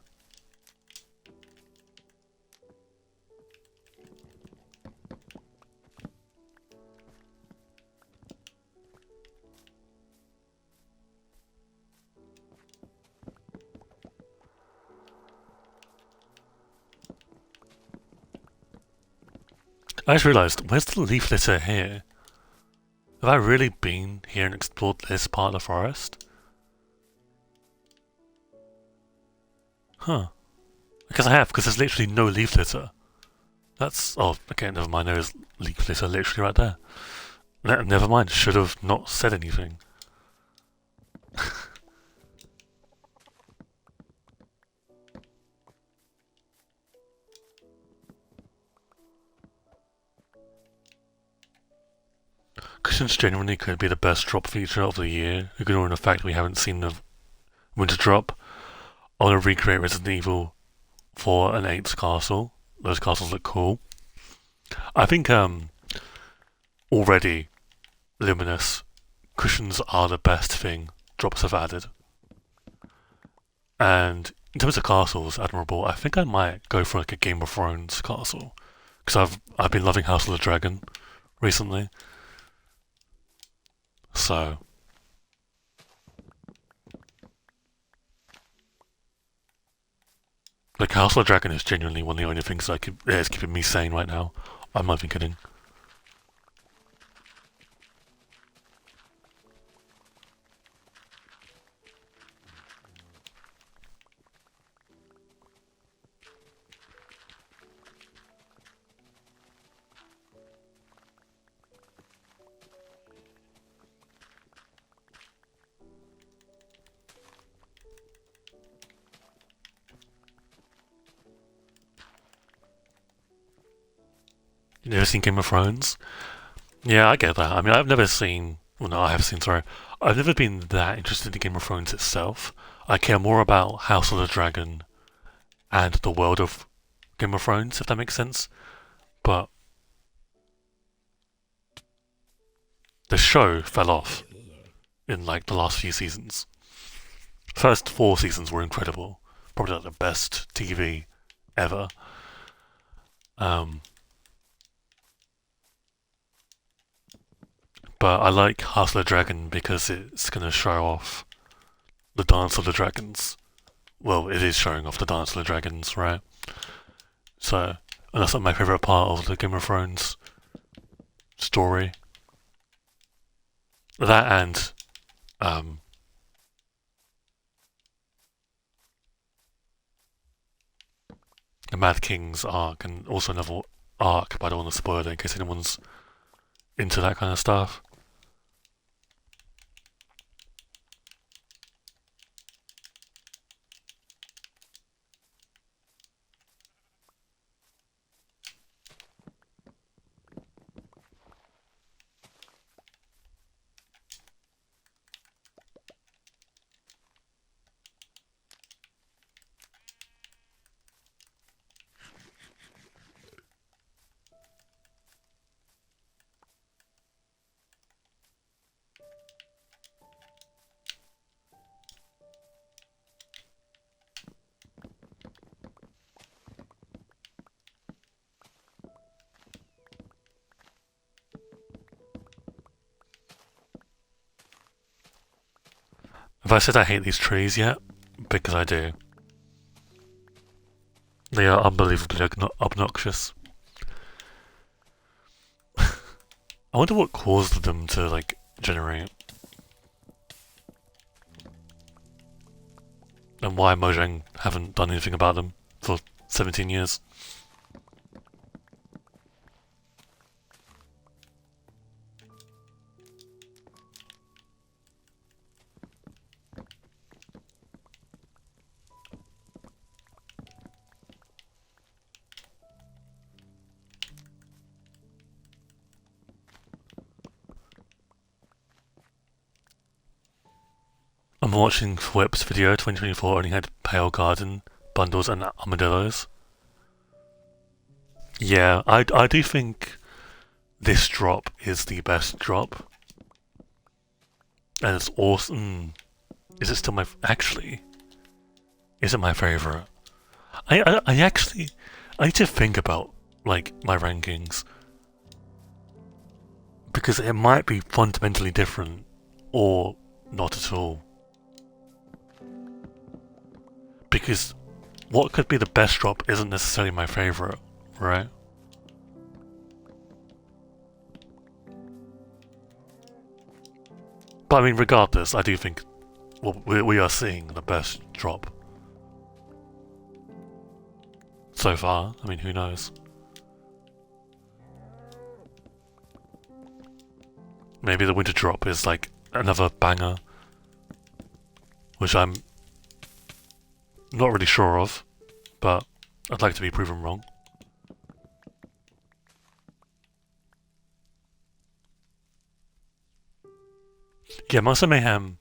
I just realised, where's the leaf litter here? Have I really been here and explored this part of the forest? Huh. Because I have, because there's literally no leaf litter. That's... oh, okay, never mind, there is leaf litter literally right there. Never mind, should have not said anything. Cushions genuinely could be the best drop feature of the year, ignoring the fact we haven't seen the winter drop. I want to recreate Resident Evil 4 and 8's castle. Those castles look cool. I think already Luminous cushions are the best thing drops have added. And in terms of castles, admirable. I think I might go for like a Game of Thrones castle because I've been loving House of the Dragon recently. So like House of the Dragon is genuinely one of the only things that is keeping me sane right now. I'm not even kidding. You never seen Game of Thrones? Yeah, I get that. I mean, I've never seen. Well, no, I have seen. Sorry, I've never been that interested in Game of Thrones itself. I care more about House of the Dragon and the world of Game of Thrones, if that makes sense. But the show fell off in like the last few seasons. First 4 seasons were incredible, probably like the best TV ever. Um, But I like House of the Dragon because it's going to show off the Dance of the Dragons. Well, it is showing off the Dance of the Dragons, right? So, and that's like my favourite part of the Game of Thrones story. That and um, the Mad King's arc, and also another arc, but I don't want to spoil it in case anyone's into that kind of stuff. Have I said I hate these trees yet? Because I do. They are unbelievably obnoxious. I wonder what caused them to, like, generate. And why Mojang haven't done anything about them for 17 years. I'm watching Whip's video. 2024 only had Pale Garden bundles and armadillos. Yeah, I do think this drop is the best drop. And it's awesome. Is it still my... Actually, is it my favourite? I actually... I need to think about, like, my rankings. Because it might be fundamentally different. Or not at all. Because what could be the best drop isn't necessarily my favourite, right? But I mean, regardless, I do think we are seeing the best drop so far. I mean, who knows? Maybe the winter drop is like another banger, which I'm not really sure of, but I'd like to be proven wrong. Yeah, Monster Mayhem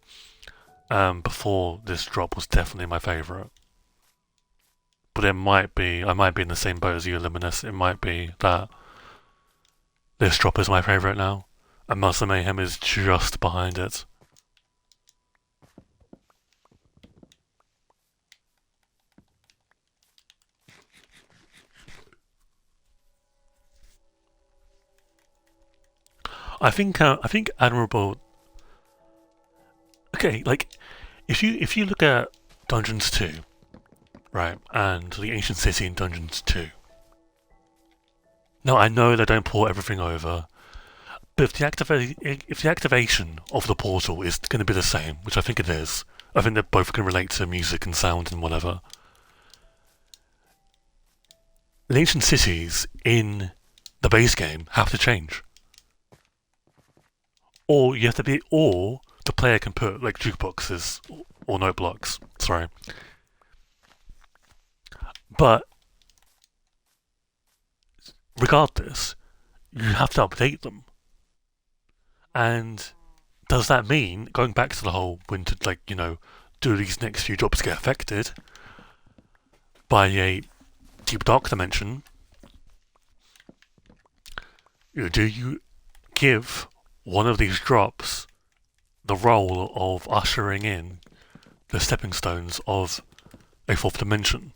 before this drop was definitely my favourite. But it might be, I might be in the same boat as you, Luminous. It might be that this drop is my favourite now, and Monster Mayhem is just behind it. I think Admirable. Okay, like if you look at Dungeons 2, right, and the Ancient City in Dungeons 2. Now I know they don't port everything over, but if the activation of the portal is going to be the same, which I think it is, I think they both can relate to music and sound and whatever. The ancient cities in the base game have to change, or you have to be, or the player can put like jukeboxes or note blocks. Sorry, but regardless, you have to update them. And does that mean, going back to the whole winter, like, do these next few drops get affected by a deep dark dimension? Do you give one of these drops the role of ushering in the stepping stones of a fourth dimension?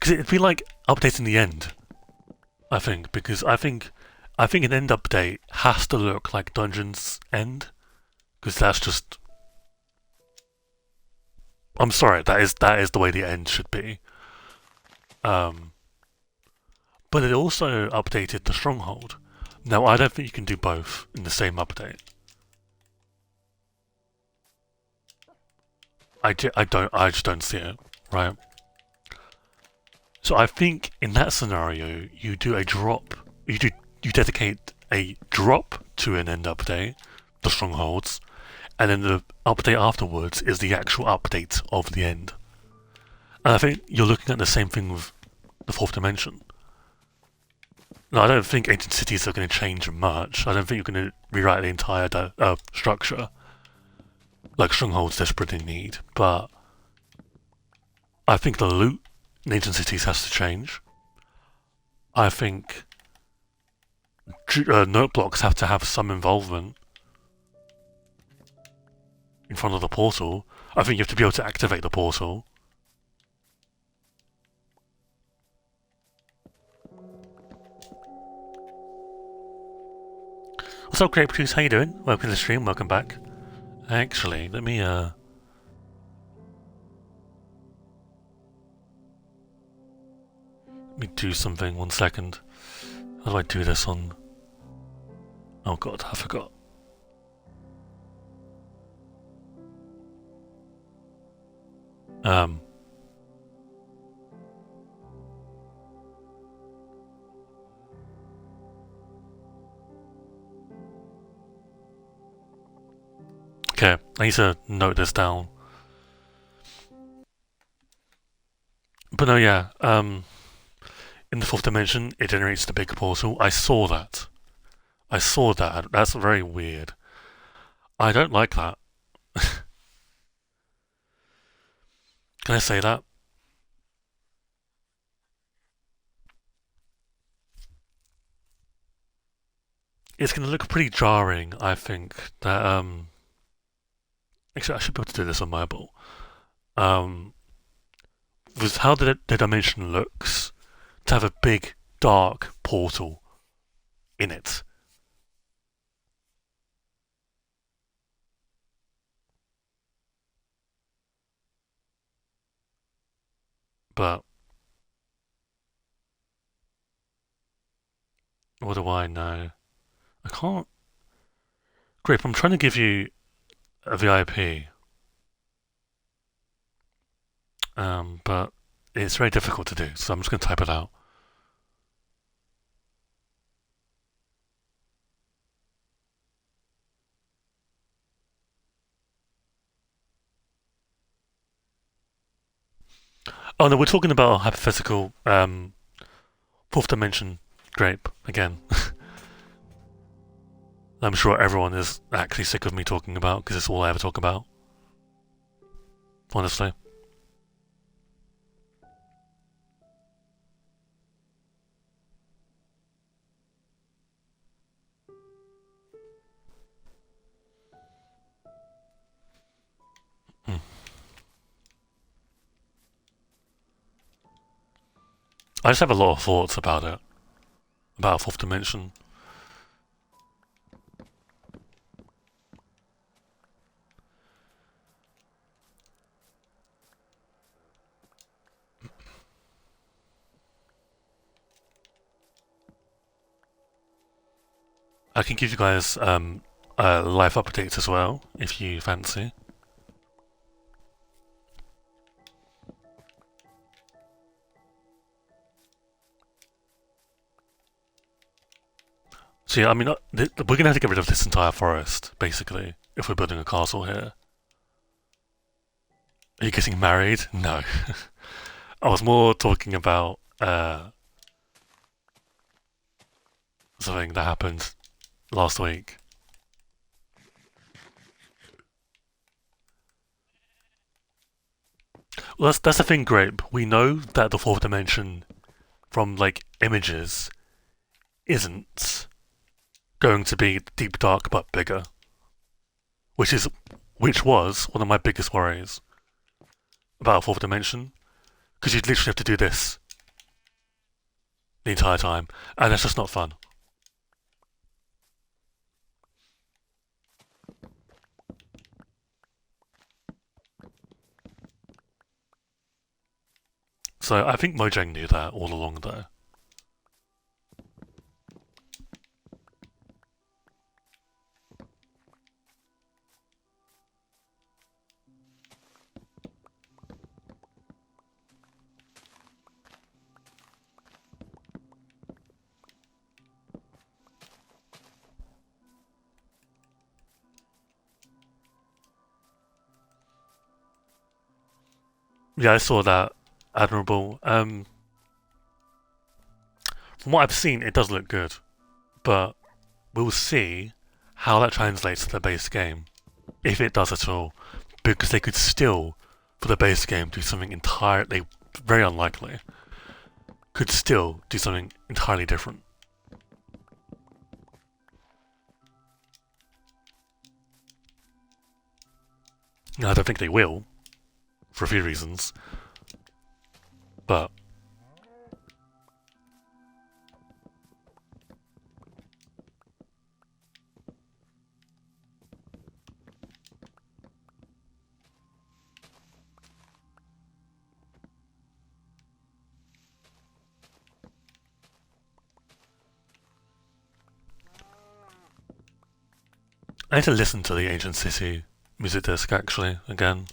Because it'd be like updating the end, I think, because I think an end update has to look like Dungeon's end, because that's just. I'm sorry, that is the way the end should be. Um, but it also updated the Stronghold. Now I don't think you can do both in the same update. I just don't see it, right? So I think in that scenario, you do a drop. You dedicate a drop to an end update, the strongholds, and then the update afterwards is the actual update of the end. And I think you're looking at the same thing with the fourth dimension. Now, I don't think ancient cities are going to change much. I don't think you're going to rewrite the entire structure like strongholds desperately need, but I think the loot in ancient cities has to change. I think note blocks have to have some involvement in front of the portal. I think you have to be able to activate the portal. What's up, Grape Juice? How you doing? Welcome to the stream. Welcome back. Actually, let me do something. 1 second. How do I do this on? Oh god, I forgot. Okay, I need to note this down. But no, yeah, in the fourth dimension, it generates the big portal. I saw that. That's very weird. I don't like that. Can I say that? It's going to look pretty jarring, I think, that, actually, I should be able to do this on mobile. With how the dimension looks, to have a big, dark portal in it. But what do I know? I can't. Grip, I'm trying to give you a VIP. But it's very difficult to do, so I'm just going to type it out. Oh no, we're talking about a hypothetical fourth dimension grape again. I'm sure everyone is actually sick of me talking about because it's all I ever talk about. Honestly. I just have a lot of thoughts about it. About fourth dimension. I can give you guys live updates as well, if you fancy. So yeah, I mean, we're going to have to get rid of this entire forest, basically, if we're building a castle here. Are you getting married? No. I was more talking about something that happened last week. Well, that's the thing, Grape. We know that the fourth dimension, from like images, isn't going to be deep dark but bigger, which was one of my biggest worries about fourth dimension, because you'd literally have to do this the entire time, and it's just not fun. So I think Mojang knew that all along, though. Yeah, I saw that. Admirable. From what I've seen, it does look good, but we'll see how that translates to the base game, if it does at all, because they could still, for the base game, do something entirely, very unlikely, could still do something entirely different. Now, I don't think they will, for a few reasons, but I need to listen to the Ancient City music disc actually again.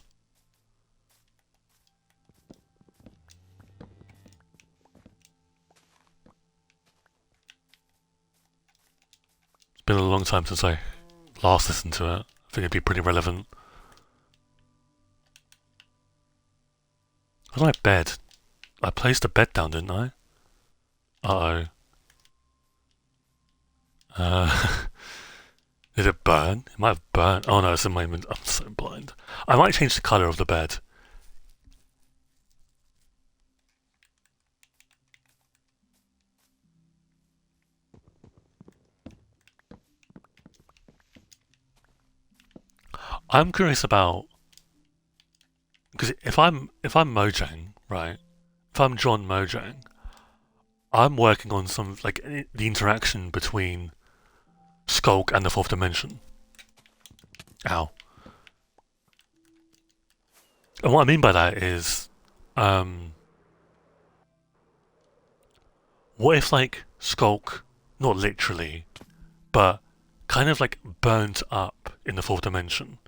It's been a long time since I last listened to it. I think it'd be pretty relevant. Where's my bed? I placed a bed down, didn't I? Uh oh. Did it burn? It might have burned. Oh no, it's in my. I'm so blind. I might change the colour of the bed. I'm curious about because if I'm Mojang, right? If I'm John Mojang, I'm working on some like the interaction between Skulk and the fourth dimension. Ow. And what I mean by that is, what if like Skulk, not literally, but kind of like burnt up in the fourth dimension,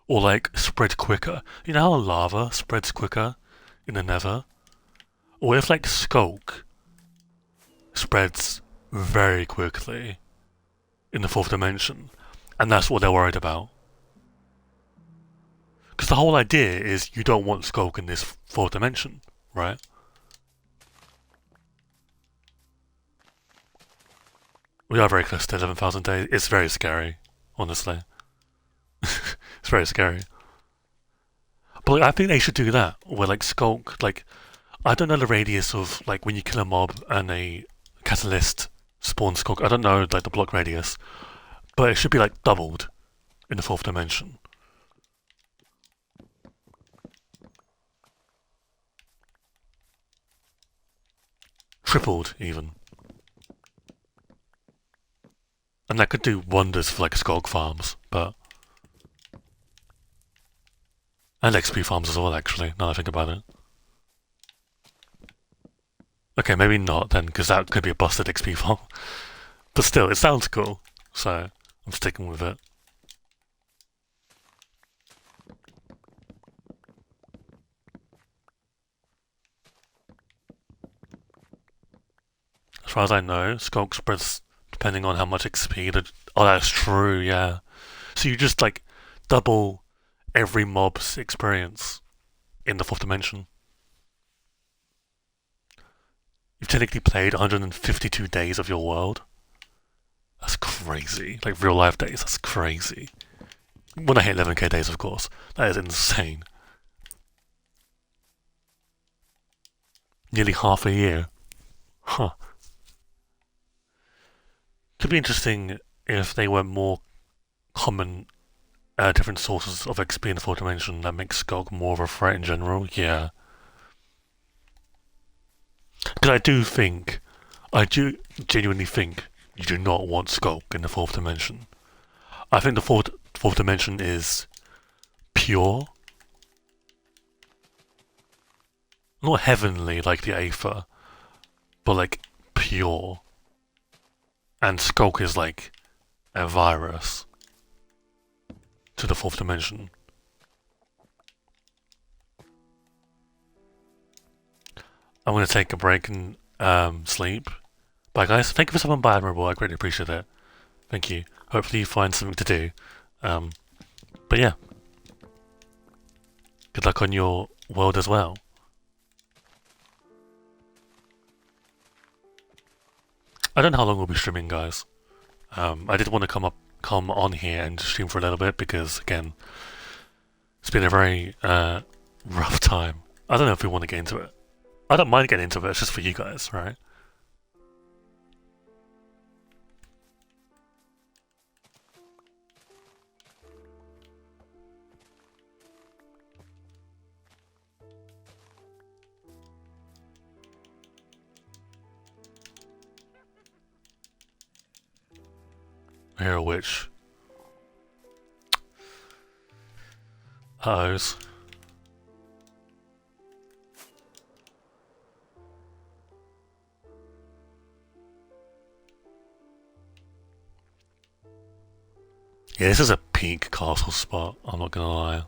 or like spread quicker? You know how lava spreads quicker in the Nether? Or if like Skulk spreads very quickly in the fourth dimension, and that's what they're worried about. Because the whole idea is you don't want Skulk in this fourth dimension, right? We are very close to 11,000 days. It's very scary, honestly. It's very scary. But like, I think they should do that, where like Skulk, like, I don't know the radius of like when you kill a mob and a catalyst spawns Skulk. I don't know like the block radius, but it should be like doubled in the fourth dimension. Tripled, even. And that could do wonders for like Skulk farms, but. And XP farms as well, actually, now that I think about it. Okay, maybe not then, because that could be a busted XP farm. But still, it sounds cool, so I'm sticking with it. As far as I know, Skulk spreads depending on how much XP. Oh, that's true, yeah. So you just like double every mob's experience in the fourth dimension. You've technically played 152 days of your world. That's crazy. Like real life days, that's crazy. When I hit 11k days, of course. That is insane. Nearly half a year. Huh. Could be interesting if they were more common different sources of XP in the fourth dimension that makes Skulk more of a threat in general. Yeah. Because I do think I do genuinely think you do not want Skulk in the fourth dimension. I think the fourth dimension is pure, not heavenly like the Aether, but like pure. And Skulk is like a virus to the fourth dimension. I'm gonna take a break and sleep. Bye guys, thank you for stopping by, Admirable. I greatly appreciate it. Thank you. Hopefully you find something to do. But yeah, good luck on your world as well. I don't know how long we'll be streaming, guys. I did want to come on here and stream for a little bit because, again, it's been a very rough time. I don't know if we want to get into it. I don't mind getting into it. It's just for you guys, right? I hear a witch. Uh-ohs. Yeah, this is a peak castle spot, I'm not gonna lie.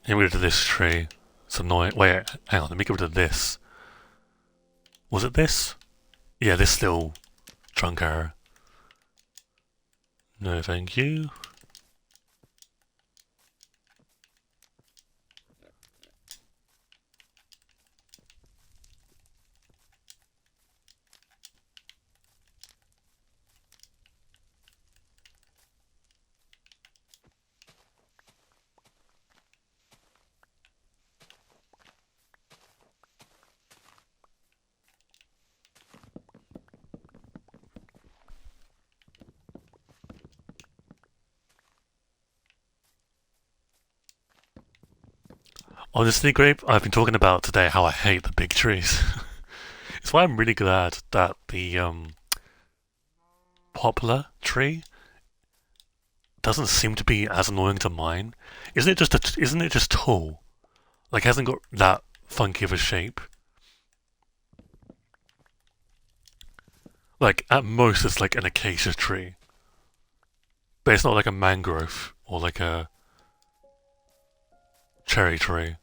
Get rid of this tree. It's annoying. Wait, hang on, let me get rid of this. Was it this? Yeah, this little trunk arrow. No, thank you. Honestly, Grape, I've been talking about today how I hate the big trees. It's why I'm really glad that the poplar tree doesn't seem to be as annoying to mine. Isn't it just tall? Like, it hasn't got that funky of a shape. Like, at most, it's like an acacia tree. But it's not like a mangrove or like a cherry tree.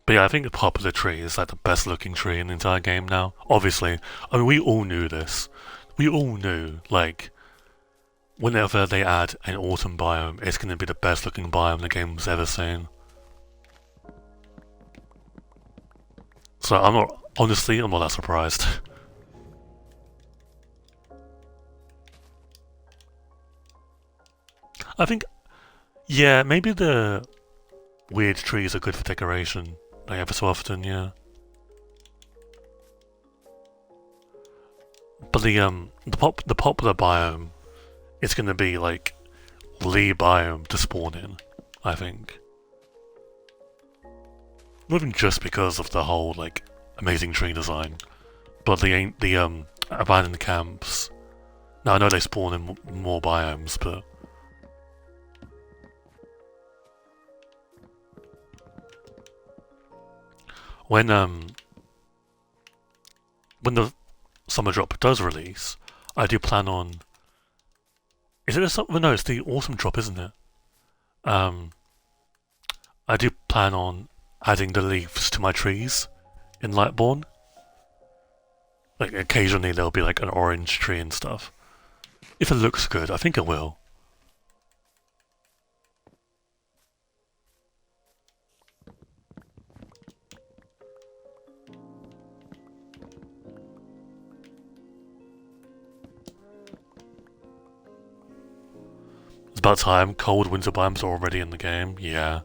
But yeah, I think the poplar tree is like the best looking tree in the entire game now. Obviously, I mean, we all knew this. We all knew, like, whenever they add an autumn biome, it's going to be the best looking biome the game's ever seen. So I'm not that surprised. I think, yeah, maybe the weird trees are good for decoration, like ever so often, yeah. But the poplar biome it's gonna be like the biome to spawn in, I think. Not even just because of the whole like amazing tree design, but the abandoned camps. Now I know they spawn in more biomes, but when the summer drop does release, I do plan on. Is it the summer? No, it's the autumn drop, isn't it? I do plan on adding the leaves to my trees in Lightborn. Like occasionally there'll be like an orange tree and stuff. If it looks good, I think it will. It's about time. Cold winter biomes are already in the game. Yeah.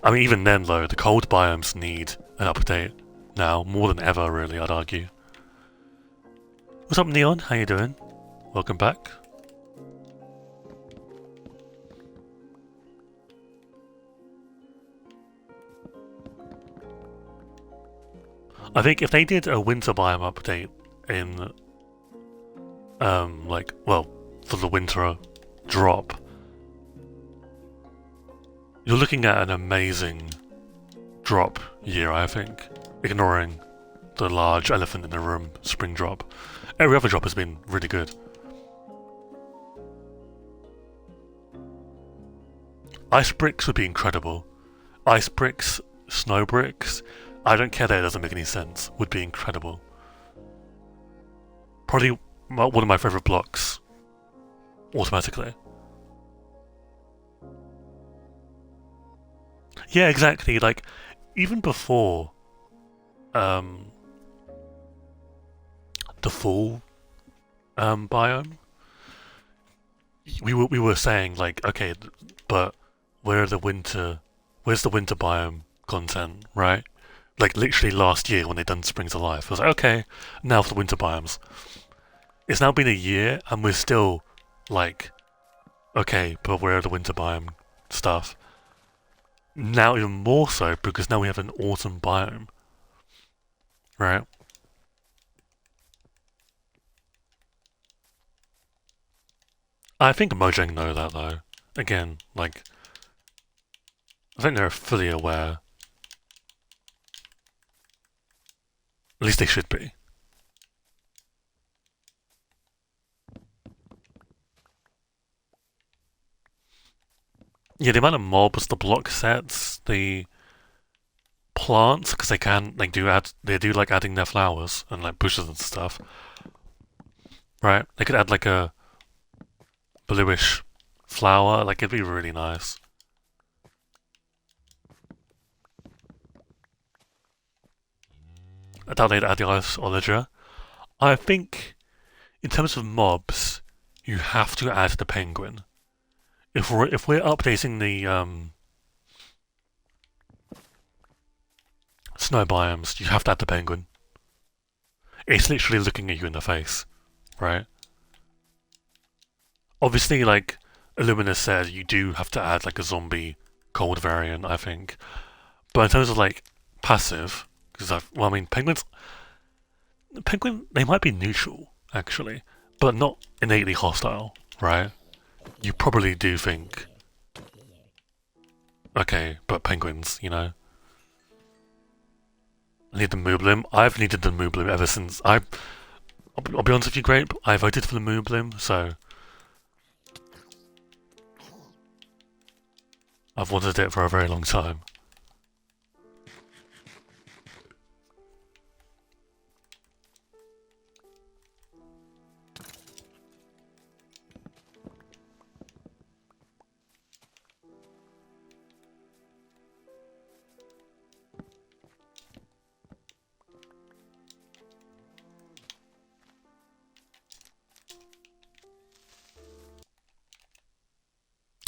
I mean, even then though, the cold biomes need an update now, more than ever really, I'd argue. What's up, Neon? How you doing? Welcome back. I think if they did a winter biome update in, like, well, for the winter drop, you're looking at an amazing drop year, I think, ignoring the large elephant in the room spring drop. Every other drop has been really good. Ice bricks would be incredible. Ice bricks, snow bricks, I don't care that it doesn't make any sense, would be incredible. Probably one of my favourite blocks, automatically. Yeah, exactly, like, even before the fall biome, we were saying like, okay, but where's the winter biome content, right? Like literally last year when they done Springs Alive, I was like, okay, now for the winter biomes. It's now been a year and we're still like, okay, but where are the winter biome stuff? Now even more so because now we have an autumn biome, right? I think Mojang know that though. Again, like, I think they're fully aware. At least they should be. Yeah, the amount of mobs, the block sets, the plants, because they do like adding their flowers and like bushes and stuff. Right? They could add like a bluish flower, like it'd be really nice. I doubt they'd add the ice Olager. I think in terms of mobs, you have to add the penguin. If we're updating the snow biomes, you have to add the penguin. It's literally looking at you in the face, right? Obviously, like Illumina said, you do have to add like a zombie cold variant, I think. But in terms of like passive, because I mean, penguin, they might be neutral actually, but not innately hostile, right? You probably do think, okay, but penguins, you know. I need the Mooblim. I've needed the Mooblim ever since I'll be honest with you, Grape. I voted for the Mooblim, so I've wanted it for a very long time.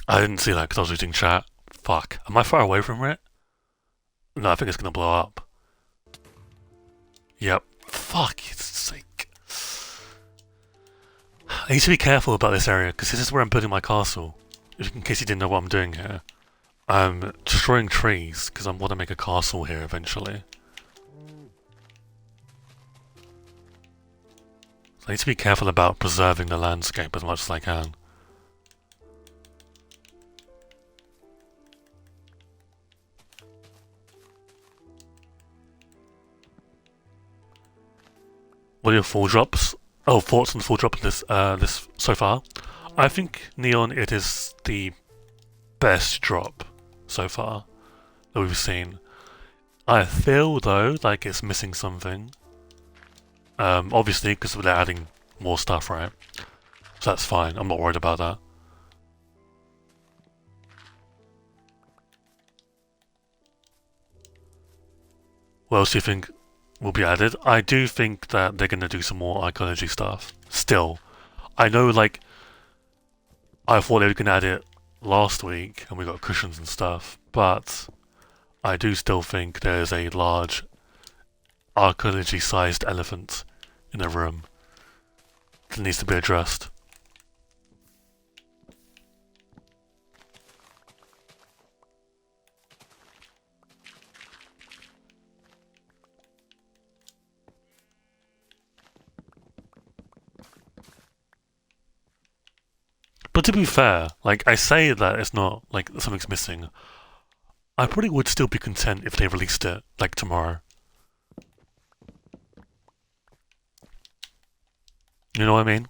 I didn't see that because I was reading chat. Fuck. Am I far away from it? No, I think it's gonna blow up. Yep. Fuck, it's like... I need to be careful about this area because this is where I'm building my castle. In case you didn't know what I'm doing here. I'm destroying trees because I want to make a castle here eventually. So I need to be careful about preserving the landscape as much as I can. What are your full drops? Oh, thoughts on the full drop of this so far? I think Neon, it is the best drop so far that we've seen. I feel though like it's missing something. Obviously because they're adding more stuff, right? So that's fine. I'm not worried about that. What else do you think will be added? I do think that they're gonna do some more archaeology stuff. Still, I know like I thought they were gonna add it last week and we got cushions and stuff, but I do still think there's a large archaeology-sized elephant in the room that needs to be addressed. But to be fair, like I say that it's not like something's missing. I probably would still be content if they released it like tomorrow. You know what I mean?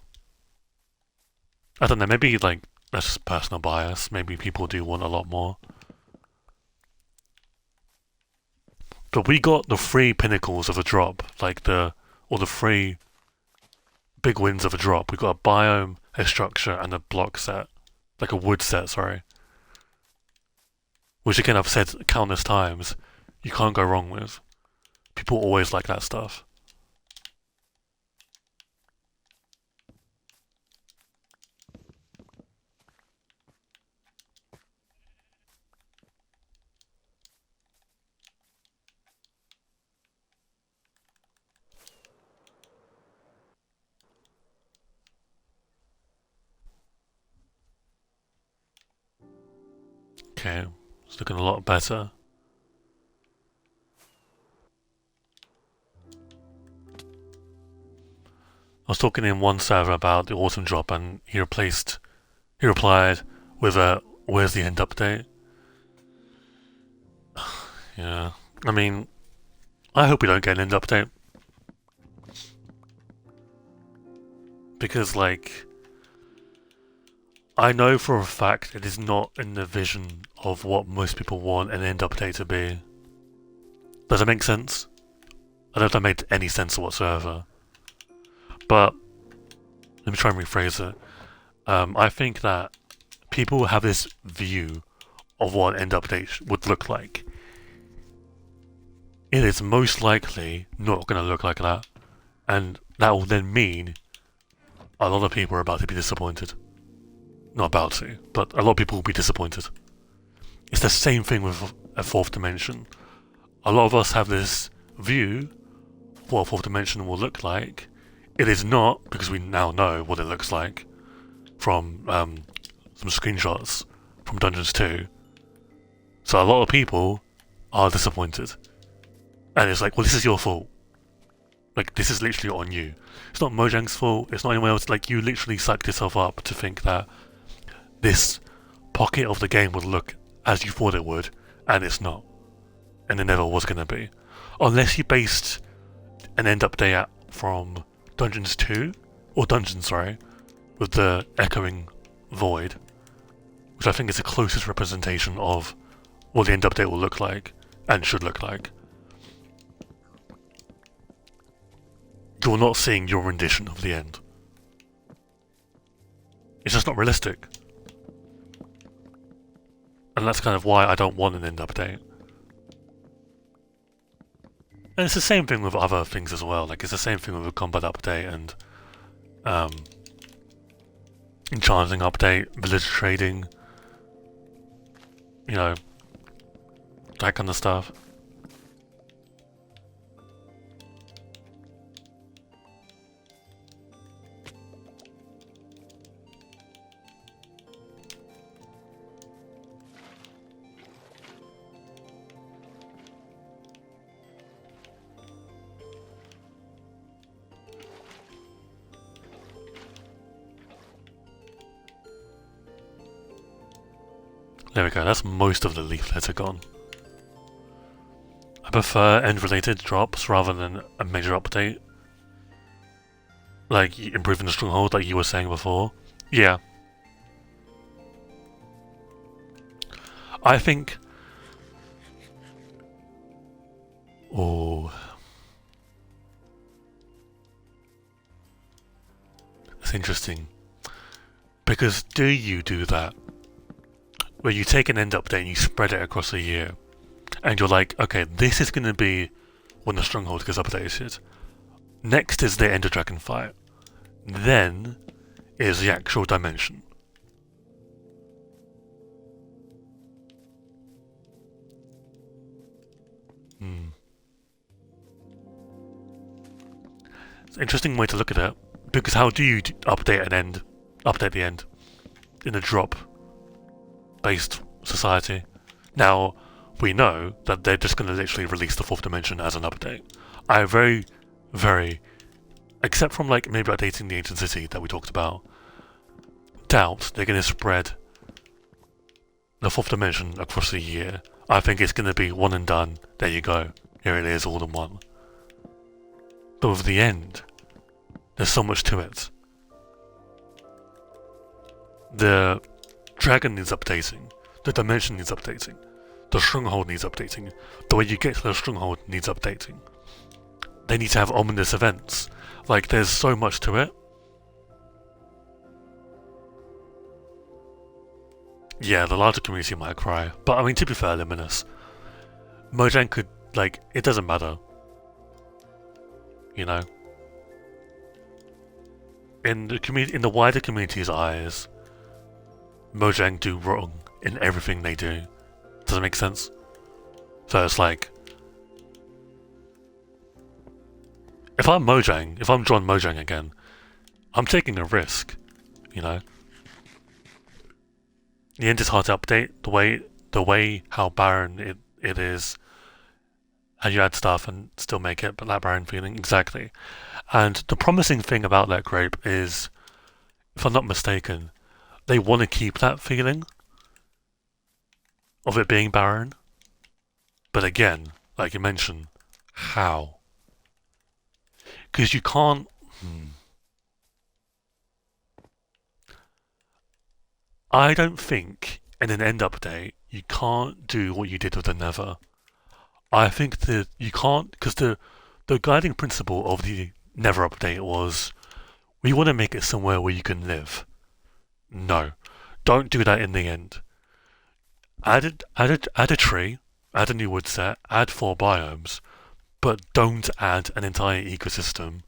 I don't know, maybe like that's just personal bias. Maybe people do want a lot more. But we got the 3 pinnacles of a drop, like the 3 big wins of a drop. We got a biome, a structure, and a block set. Like a wood set, sorry. Which again I've said countless times, you can't go wrong with. People always like that stuff. Okay, it's looking a lot better. I was talking in one server about the autumn drop and he replied with a, where's the end update? Yeah, I mean, I hope we don't get an end update. Because, like, I know for a fact it is not in the vision of what most people want an end update to be. Does that make sense? I don't know if that made any sense whatsoever. But, let me try and rephrase it. I think that people have this view of what an end update would look like. It is most likely not going to look like that. And that will then mean a lot of people are about to be disappointed. Not about to, but a lot of people will be disappointed. It's the same thing with a 4th dimension. A lot of us have this view of what a 4th dimension will look like. It is not, because we now know what it looks like from some screenshots from Dungeons 2. So a lot of people are disappointed. And it's like, well, this is your fault. Like, this is literally on you. It's not Mojang's fault, it's not anyone else. Like, you literally psyched yourself up to think that this pocket of the game would look as you thought it would, and it's not. And it never was going to be. Unless you based an end update from Dungeons 2, or Dungeons, sorry, with the echoing void, which I think is the closest representation of what the end update will look like, and should look like. You're not seeing your rendition of the end. It's just not realistic. And that's kind of why I don't want an end update. And it's the same thing with other things as well. Like, it's the same thing with a combat update and enchanting update, village trading, you know, that kind of stuff. There we go, that's most of the leaf litter gone. I prefer end-related drops rather than a major update. Like, improving the stronghold like you were saying before. Yeah. I think... Oh... That's interesting. Because do you do that? Where you take an end update and you spread it across a year. And you're like, okay, this is going to be when the stronghold gets updated. Next is the Ender Dragon fight. Then is the actual dimension. It's an interesting way to look at it. Because how do you update the end in a drop-based society? Now, we know that they're just going to literally release the 4th dimension as an update. I very, except from like maybe updating the ancient city that we talked about, doubt they're going to spread the 4th dimension across the year. I think it's going to be one and done. There you go. Here it is, all in one. But with the end, there's so much to it. The dragon needs updating. The dimension needs updating. The stronghold needs updating. The way you get to the stronghold needs updating. They need to have ominous events. Like, there's so much to it. Yeah, the larger community might cry. But I mean, to be fair, Luminous, Mojang could, like, it doesn't matter. You know? In the wider community's eyes, Mojang do wrong in everything they do. Does that make sense? So it's like, if I'm Mojang, if I'm John Mojang again, I'm taking a risk, you know? The end is hard to update, the way how barren it is, how you add stuff and still make it, but that barren feeling, exactly. And the promising thing about Let Grape is, if I'm not mistaken, they want to keep that feeling of it being barren. But again, like you mentioned, how? Because you can't... I don't think in an end update you can't do what you did with the Nether. I think that you can't, because the guiding principle of the Nether update was, we want to make it somewhere where you can live. No, don't do that in the end. Add a tree, add a new wood set, add 4 biomes, but don't add an entire ecosystem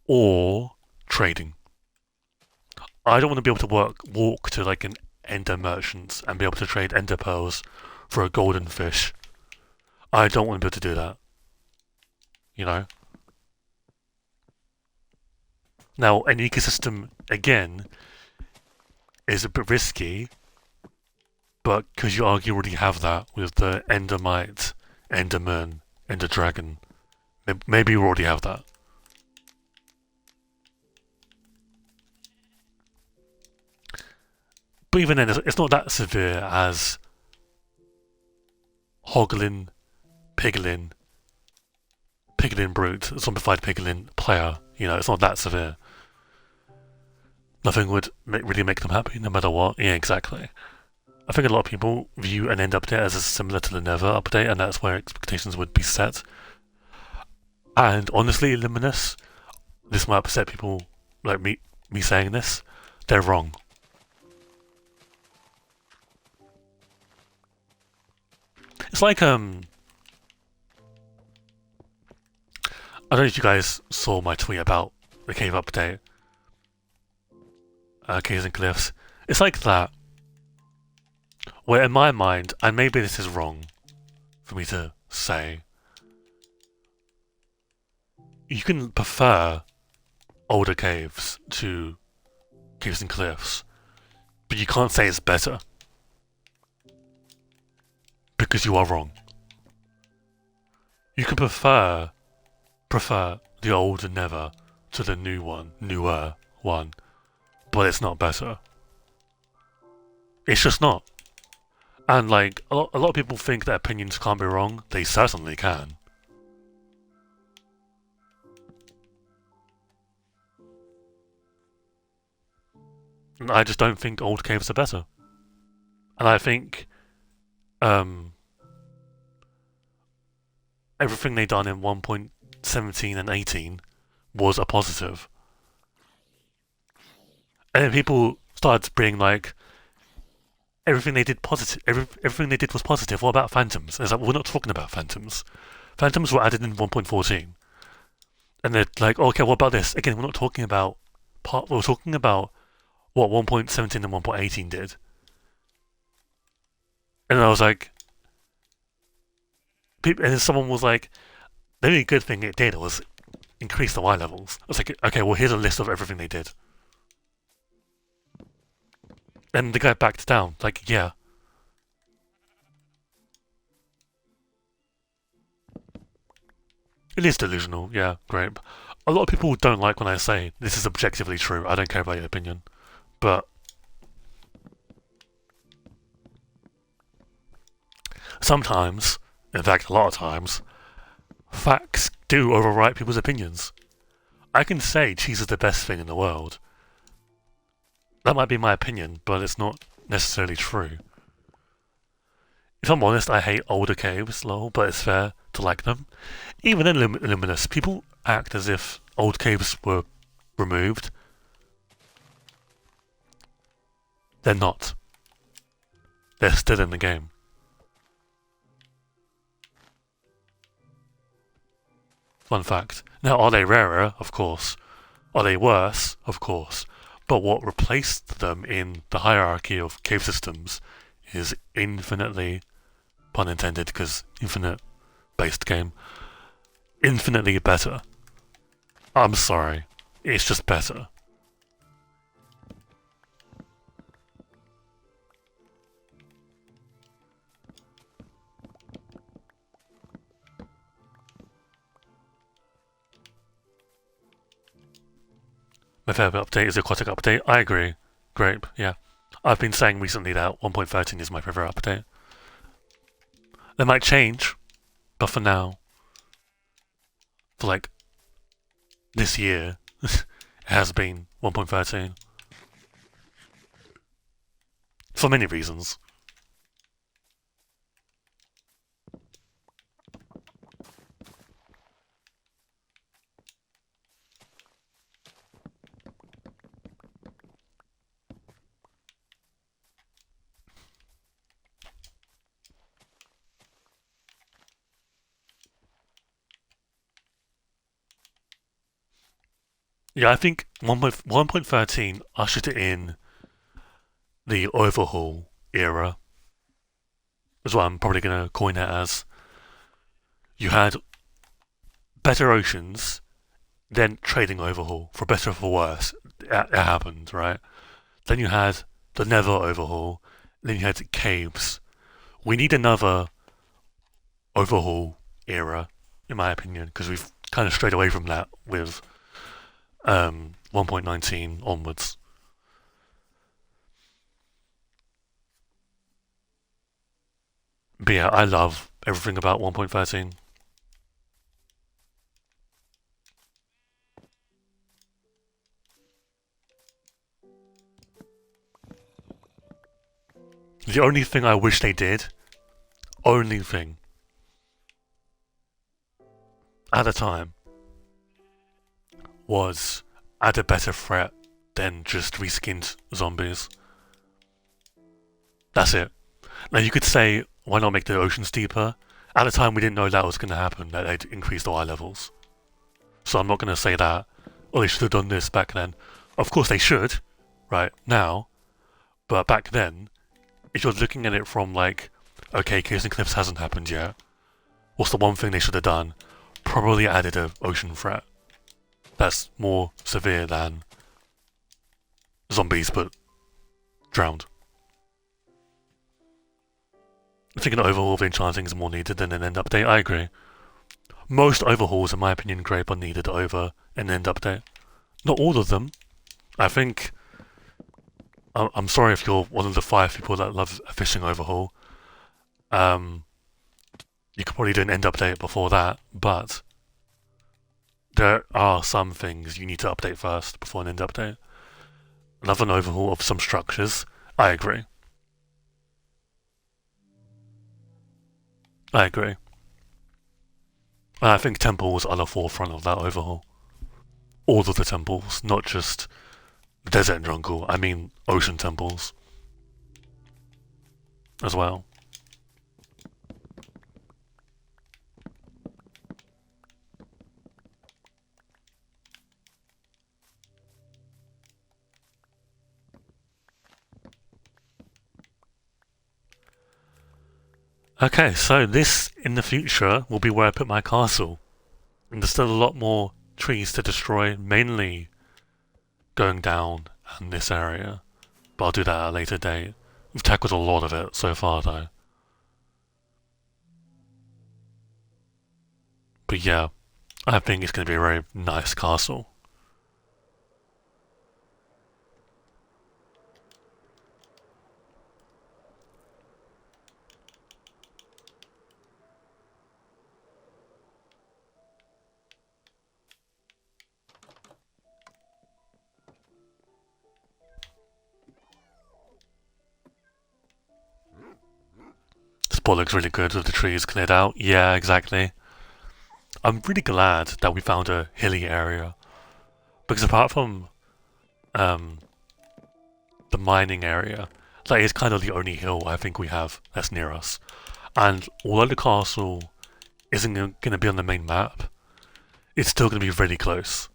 or trading. I don't want to be able to walk to like an Ender merchants and be able to trade Ender pearls for a golden fish. I don't want to be able to do that. You know? Now, an ecosystem, again, is a bit risky, but because you argue already have that with the Endermite, Enderman, Ender Dragon, maybe you already have that. But even then, it's not that severe as Hoglin, Piglin Brute, Zombified Piglin Player. You know, it's not that severe. Nothing would really make them happy, no matter what. Yeah, exactly. I think a lot of people view an end update as similar to the Nether update, and that's where expectations would be set. And honestly, Luminous, this might upset people like me saying this, they're wrong. It's like, I don't know if you guys saw my tweet about the cave update. Caves and cliffs. It's like that. Where in my mind, and maybe this is wrong for me to say, you can prefer older caves to caves and cliffs, but you can't say it's better. Because you are wrong. You can prefer the older Nether to the newer one, but it's not better. It's just not. And like a lot of people think that opinions can't be wrong. They certainly can. And I just don't think old caves are better. And I think um, everything they done in 1.17 and 18 was a positive. And then people started being like, everything they did positive. Everything they did was positive. What about phantoms? And it's like, we're not talking about phantoms. Phantoms were added in 1.14, and they're like, okay, what about this? Again, we're not talking about part. We're talking about what 1.17 and 1.18 did. And I was like, and then someone was like, the only good thing it did was increase the Y levels. I was like, okay, well here's a list of everything they did. And the guy backed down, like, yeah. It is delusional, yeah, great. A lot of people don't like when I say this is objectively true. I don't care about your opinion. But sometimes, in fact, a lot of times, facts do overwrite people's opinions. I can say cheese is the best thing in the world. That might be my opinion, but it's not necessarily true. If I'm honest, I hate older caves, lol, but it's fair to like them. Even in Luminous, people act as if old caves were removed. They're not. They're still in the game. Fun fact. Now, are they rarer? Of course. Are they worse? Of course. But what replaced them in the hierarchy of cave systems is infinitely, pun intended, because infinite based game, infinitely better. I'm sorry. It's just better. My favourite update is the aquatic update. I agree. Great, yeah. I've been saying recently that 1.13 is my favourite update. They might change, but for now, for like this year, it has been 1.13. For many reasons. Yeah, I think 1.13 ushered in the overhaul era, is what I'm probably going to coin it as. You had better oceans, then trading overhaul, for better or for worse. It happened, right? Then you had the Nether overhaul, then you had caves. We need another overhaul era, in my opinion, because we've kind of strayed away from that with 1.19 onwards. But yeah, I love everything about 1.13. The only thing I wish they did, only thing, at the time, was add a better threat than just reskinned zombies. That's it. Now you could say, why not make the oceans deeper? At the time, we didn't know that was going to happen, that they'd increase the eye levels. So I'm not going to say that, oh, they should have done this back then. Of course they should, right, now. But back then, if you're looking at it from like, okay, Caves and Cliffs hasn't happened yet, what's the one thing they should have done? Probably added an ocean threat. That's more severe than zombies but drowned. I think an overhaul of enchanting is more needed than an end update. I agree. Most overhauls, in my opinion, Grape, are needed over an end update. Not all of them. I think I'm sorry if you're one of the 5 people that love a fishing overhaul. Um, you could probably do an end update before that, but there are some things you need to update first before an end update. Another overhaul of some structures. I agree. I agree. And I think temples are the forefront of that overhaul. All of the temples, not just desert and jungle. I mean ocean temples as well. Okay, so this in the future will be where I put my castle. And there's still a lot more trees to destroy, mainly going down in this area. But I'll do that at a later date. We've tackled a lot of it so far though. But yeah, I think it's going to be a very nice castle. This spot looks really good with the trees cleared out. Yeah, exactly. I'm really glad that we found a hilly area. Because apart from um, the mining area, that is kind of the only hill I think we have that's near us. And although the castle isn't going to be on the main map, it's still going to be really close.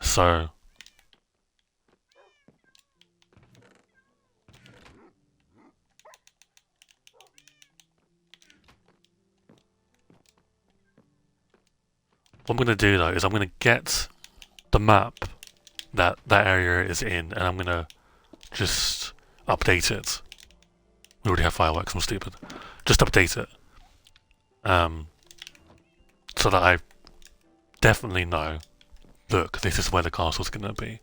So, what I'm going to do though is I'm going to get the map that area is in, and I'm going to just update it. We already have fireworks, I'm stupid. Just update it. Um, so that I definitely know, look, this is where the castle's going to be.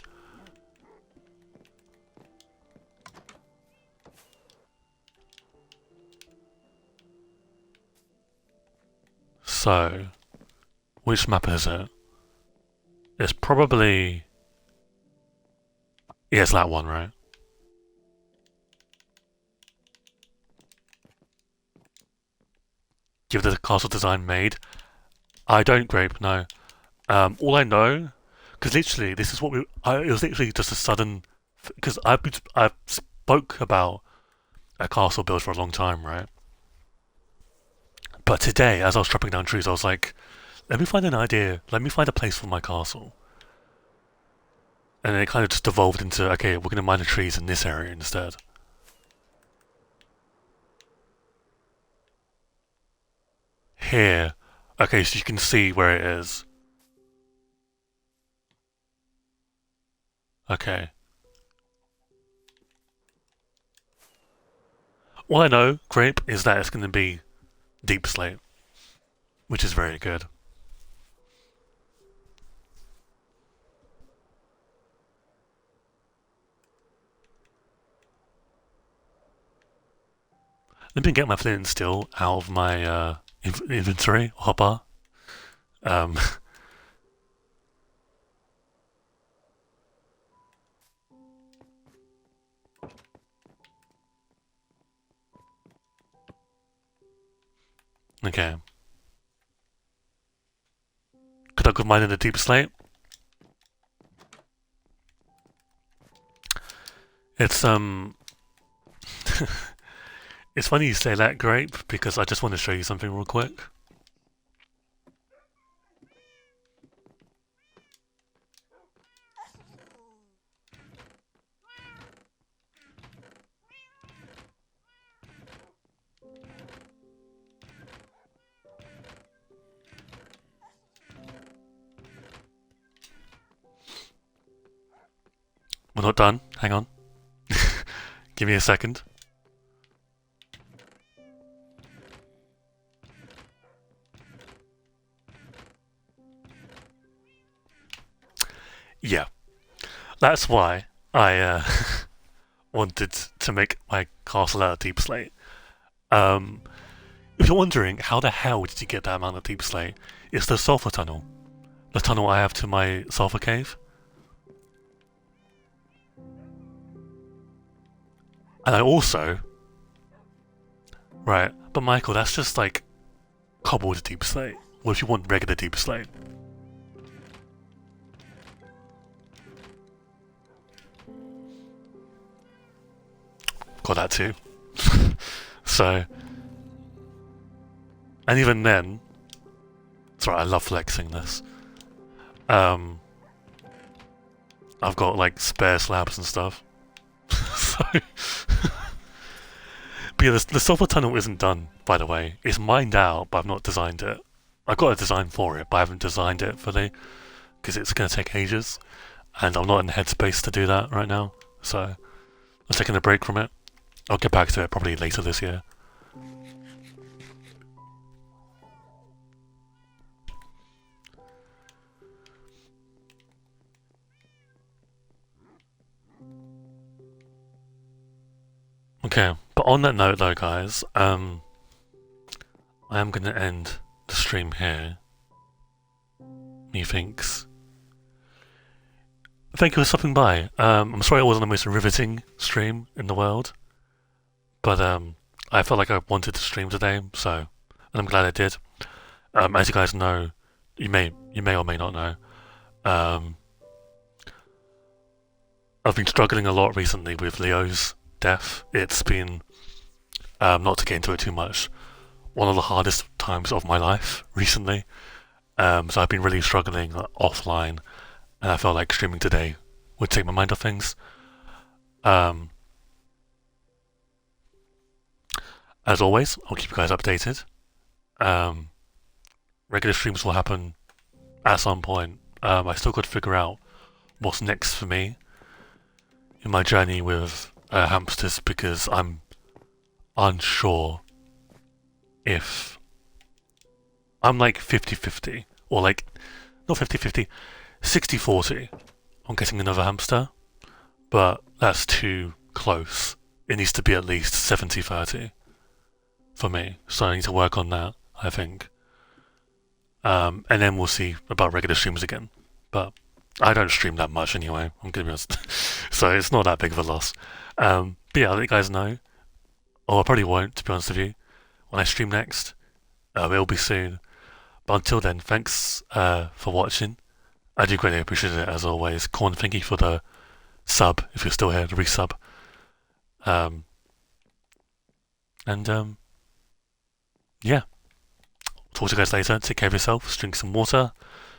So, which map is it? It's probably... Yeah, it's that one, right? Give the castle design made. I don't, Grape, no. All I know, because literally, this is what we... it was literally just a sudden... Because I've spoke about a castle build for a long time, right? But today, as I was chopping down trees, I was like, let me find an idea. Let me find a place for my castle. And then it kind of just evolved into, okay, we're going to mine the trees in this area instead. Here. Okay, so you can see where it is. Okay. All I know, Grape, is that it's going to be deep slate, which is very good. Let me get my flint and steel out of my inventory hopper. Um, okay. Could I go mine in the deep slate? It's it's funny you say that, Grape, because I just want to show you something real quick. We're not done. Hang on. Give me a second. Yeah. That's why I wanted to make my castle out of deep slate. Um, if you're wondering how the hell did you get that amount of deep slate, it's the sulfur tunnel. The tunnel I have to my sulfur cave. And I also... Right, but Michael, that's just like cobbled deep slate. What if you want regular deep slate? Got that too. So... And even then... Sorry, I love flexing this. I've got like spare slabs and stuff. So... But yeah, the sulfur tunnel isn't done, by the way. It's mined out, but I've not designed it. I've got a design for it, but I haven't designed it fully because it's going to take ages, and I'm not in the headspace to do that right now. So I'm taking a break from it. I'll get back to it probably later this year. Okay, but on that note though, guys, I am going to end the stream here. Methinks. Thank you for stopping by. I'm sorry it wasn't the most riveting stream in the world, but I felt like I wanted to stream today, so and I'm glad I did. As you guys know, you may or may not know, I've been struggling a lot recently with Leo's death. It's been, not to get into it too much, one of the hardest times of my life recently. So I've been really struggling offline, and I felt like streaming today would take my mind off things. As always, I'll keep you guys updated. Regular streams will happen at some point. I still got to figure out what's next for me in my journey with hamsters because I'm unsure if I'm like 50-50 or like not 50-50, 60-40 on getting another hamster, but that's too close. It needs to be at least 70-30 for me, so I need to work on that, I think. And then we'll see about regular streams again. But I don't stream that much anyway, I'm gonna be honest. So it's not that big of a loss. But yeah, I'll let you guys know. Or I probably won't, to be honest with you. When I stream next, it'll be soon. But until then, thanks for watching. I do greatly appreciate it as always. Corn, thank you for the sub, if you're still here, the resub. Yeah. Talk to you guys later. Take care of yourself. Drink some water.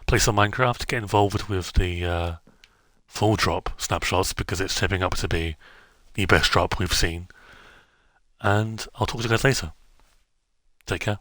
Play some Minecraft. Get involved with the full drop snapshots because it's shaping up to be the best drop we've seen. And I'll talk to you guys later. Take care.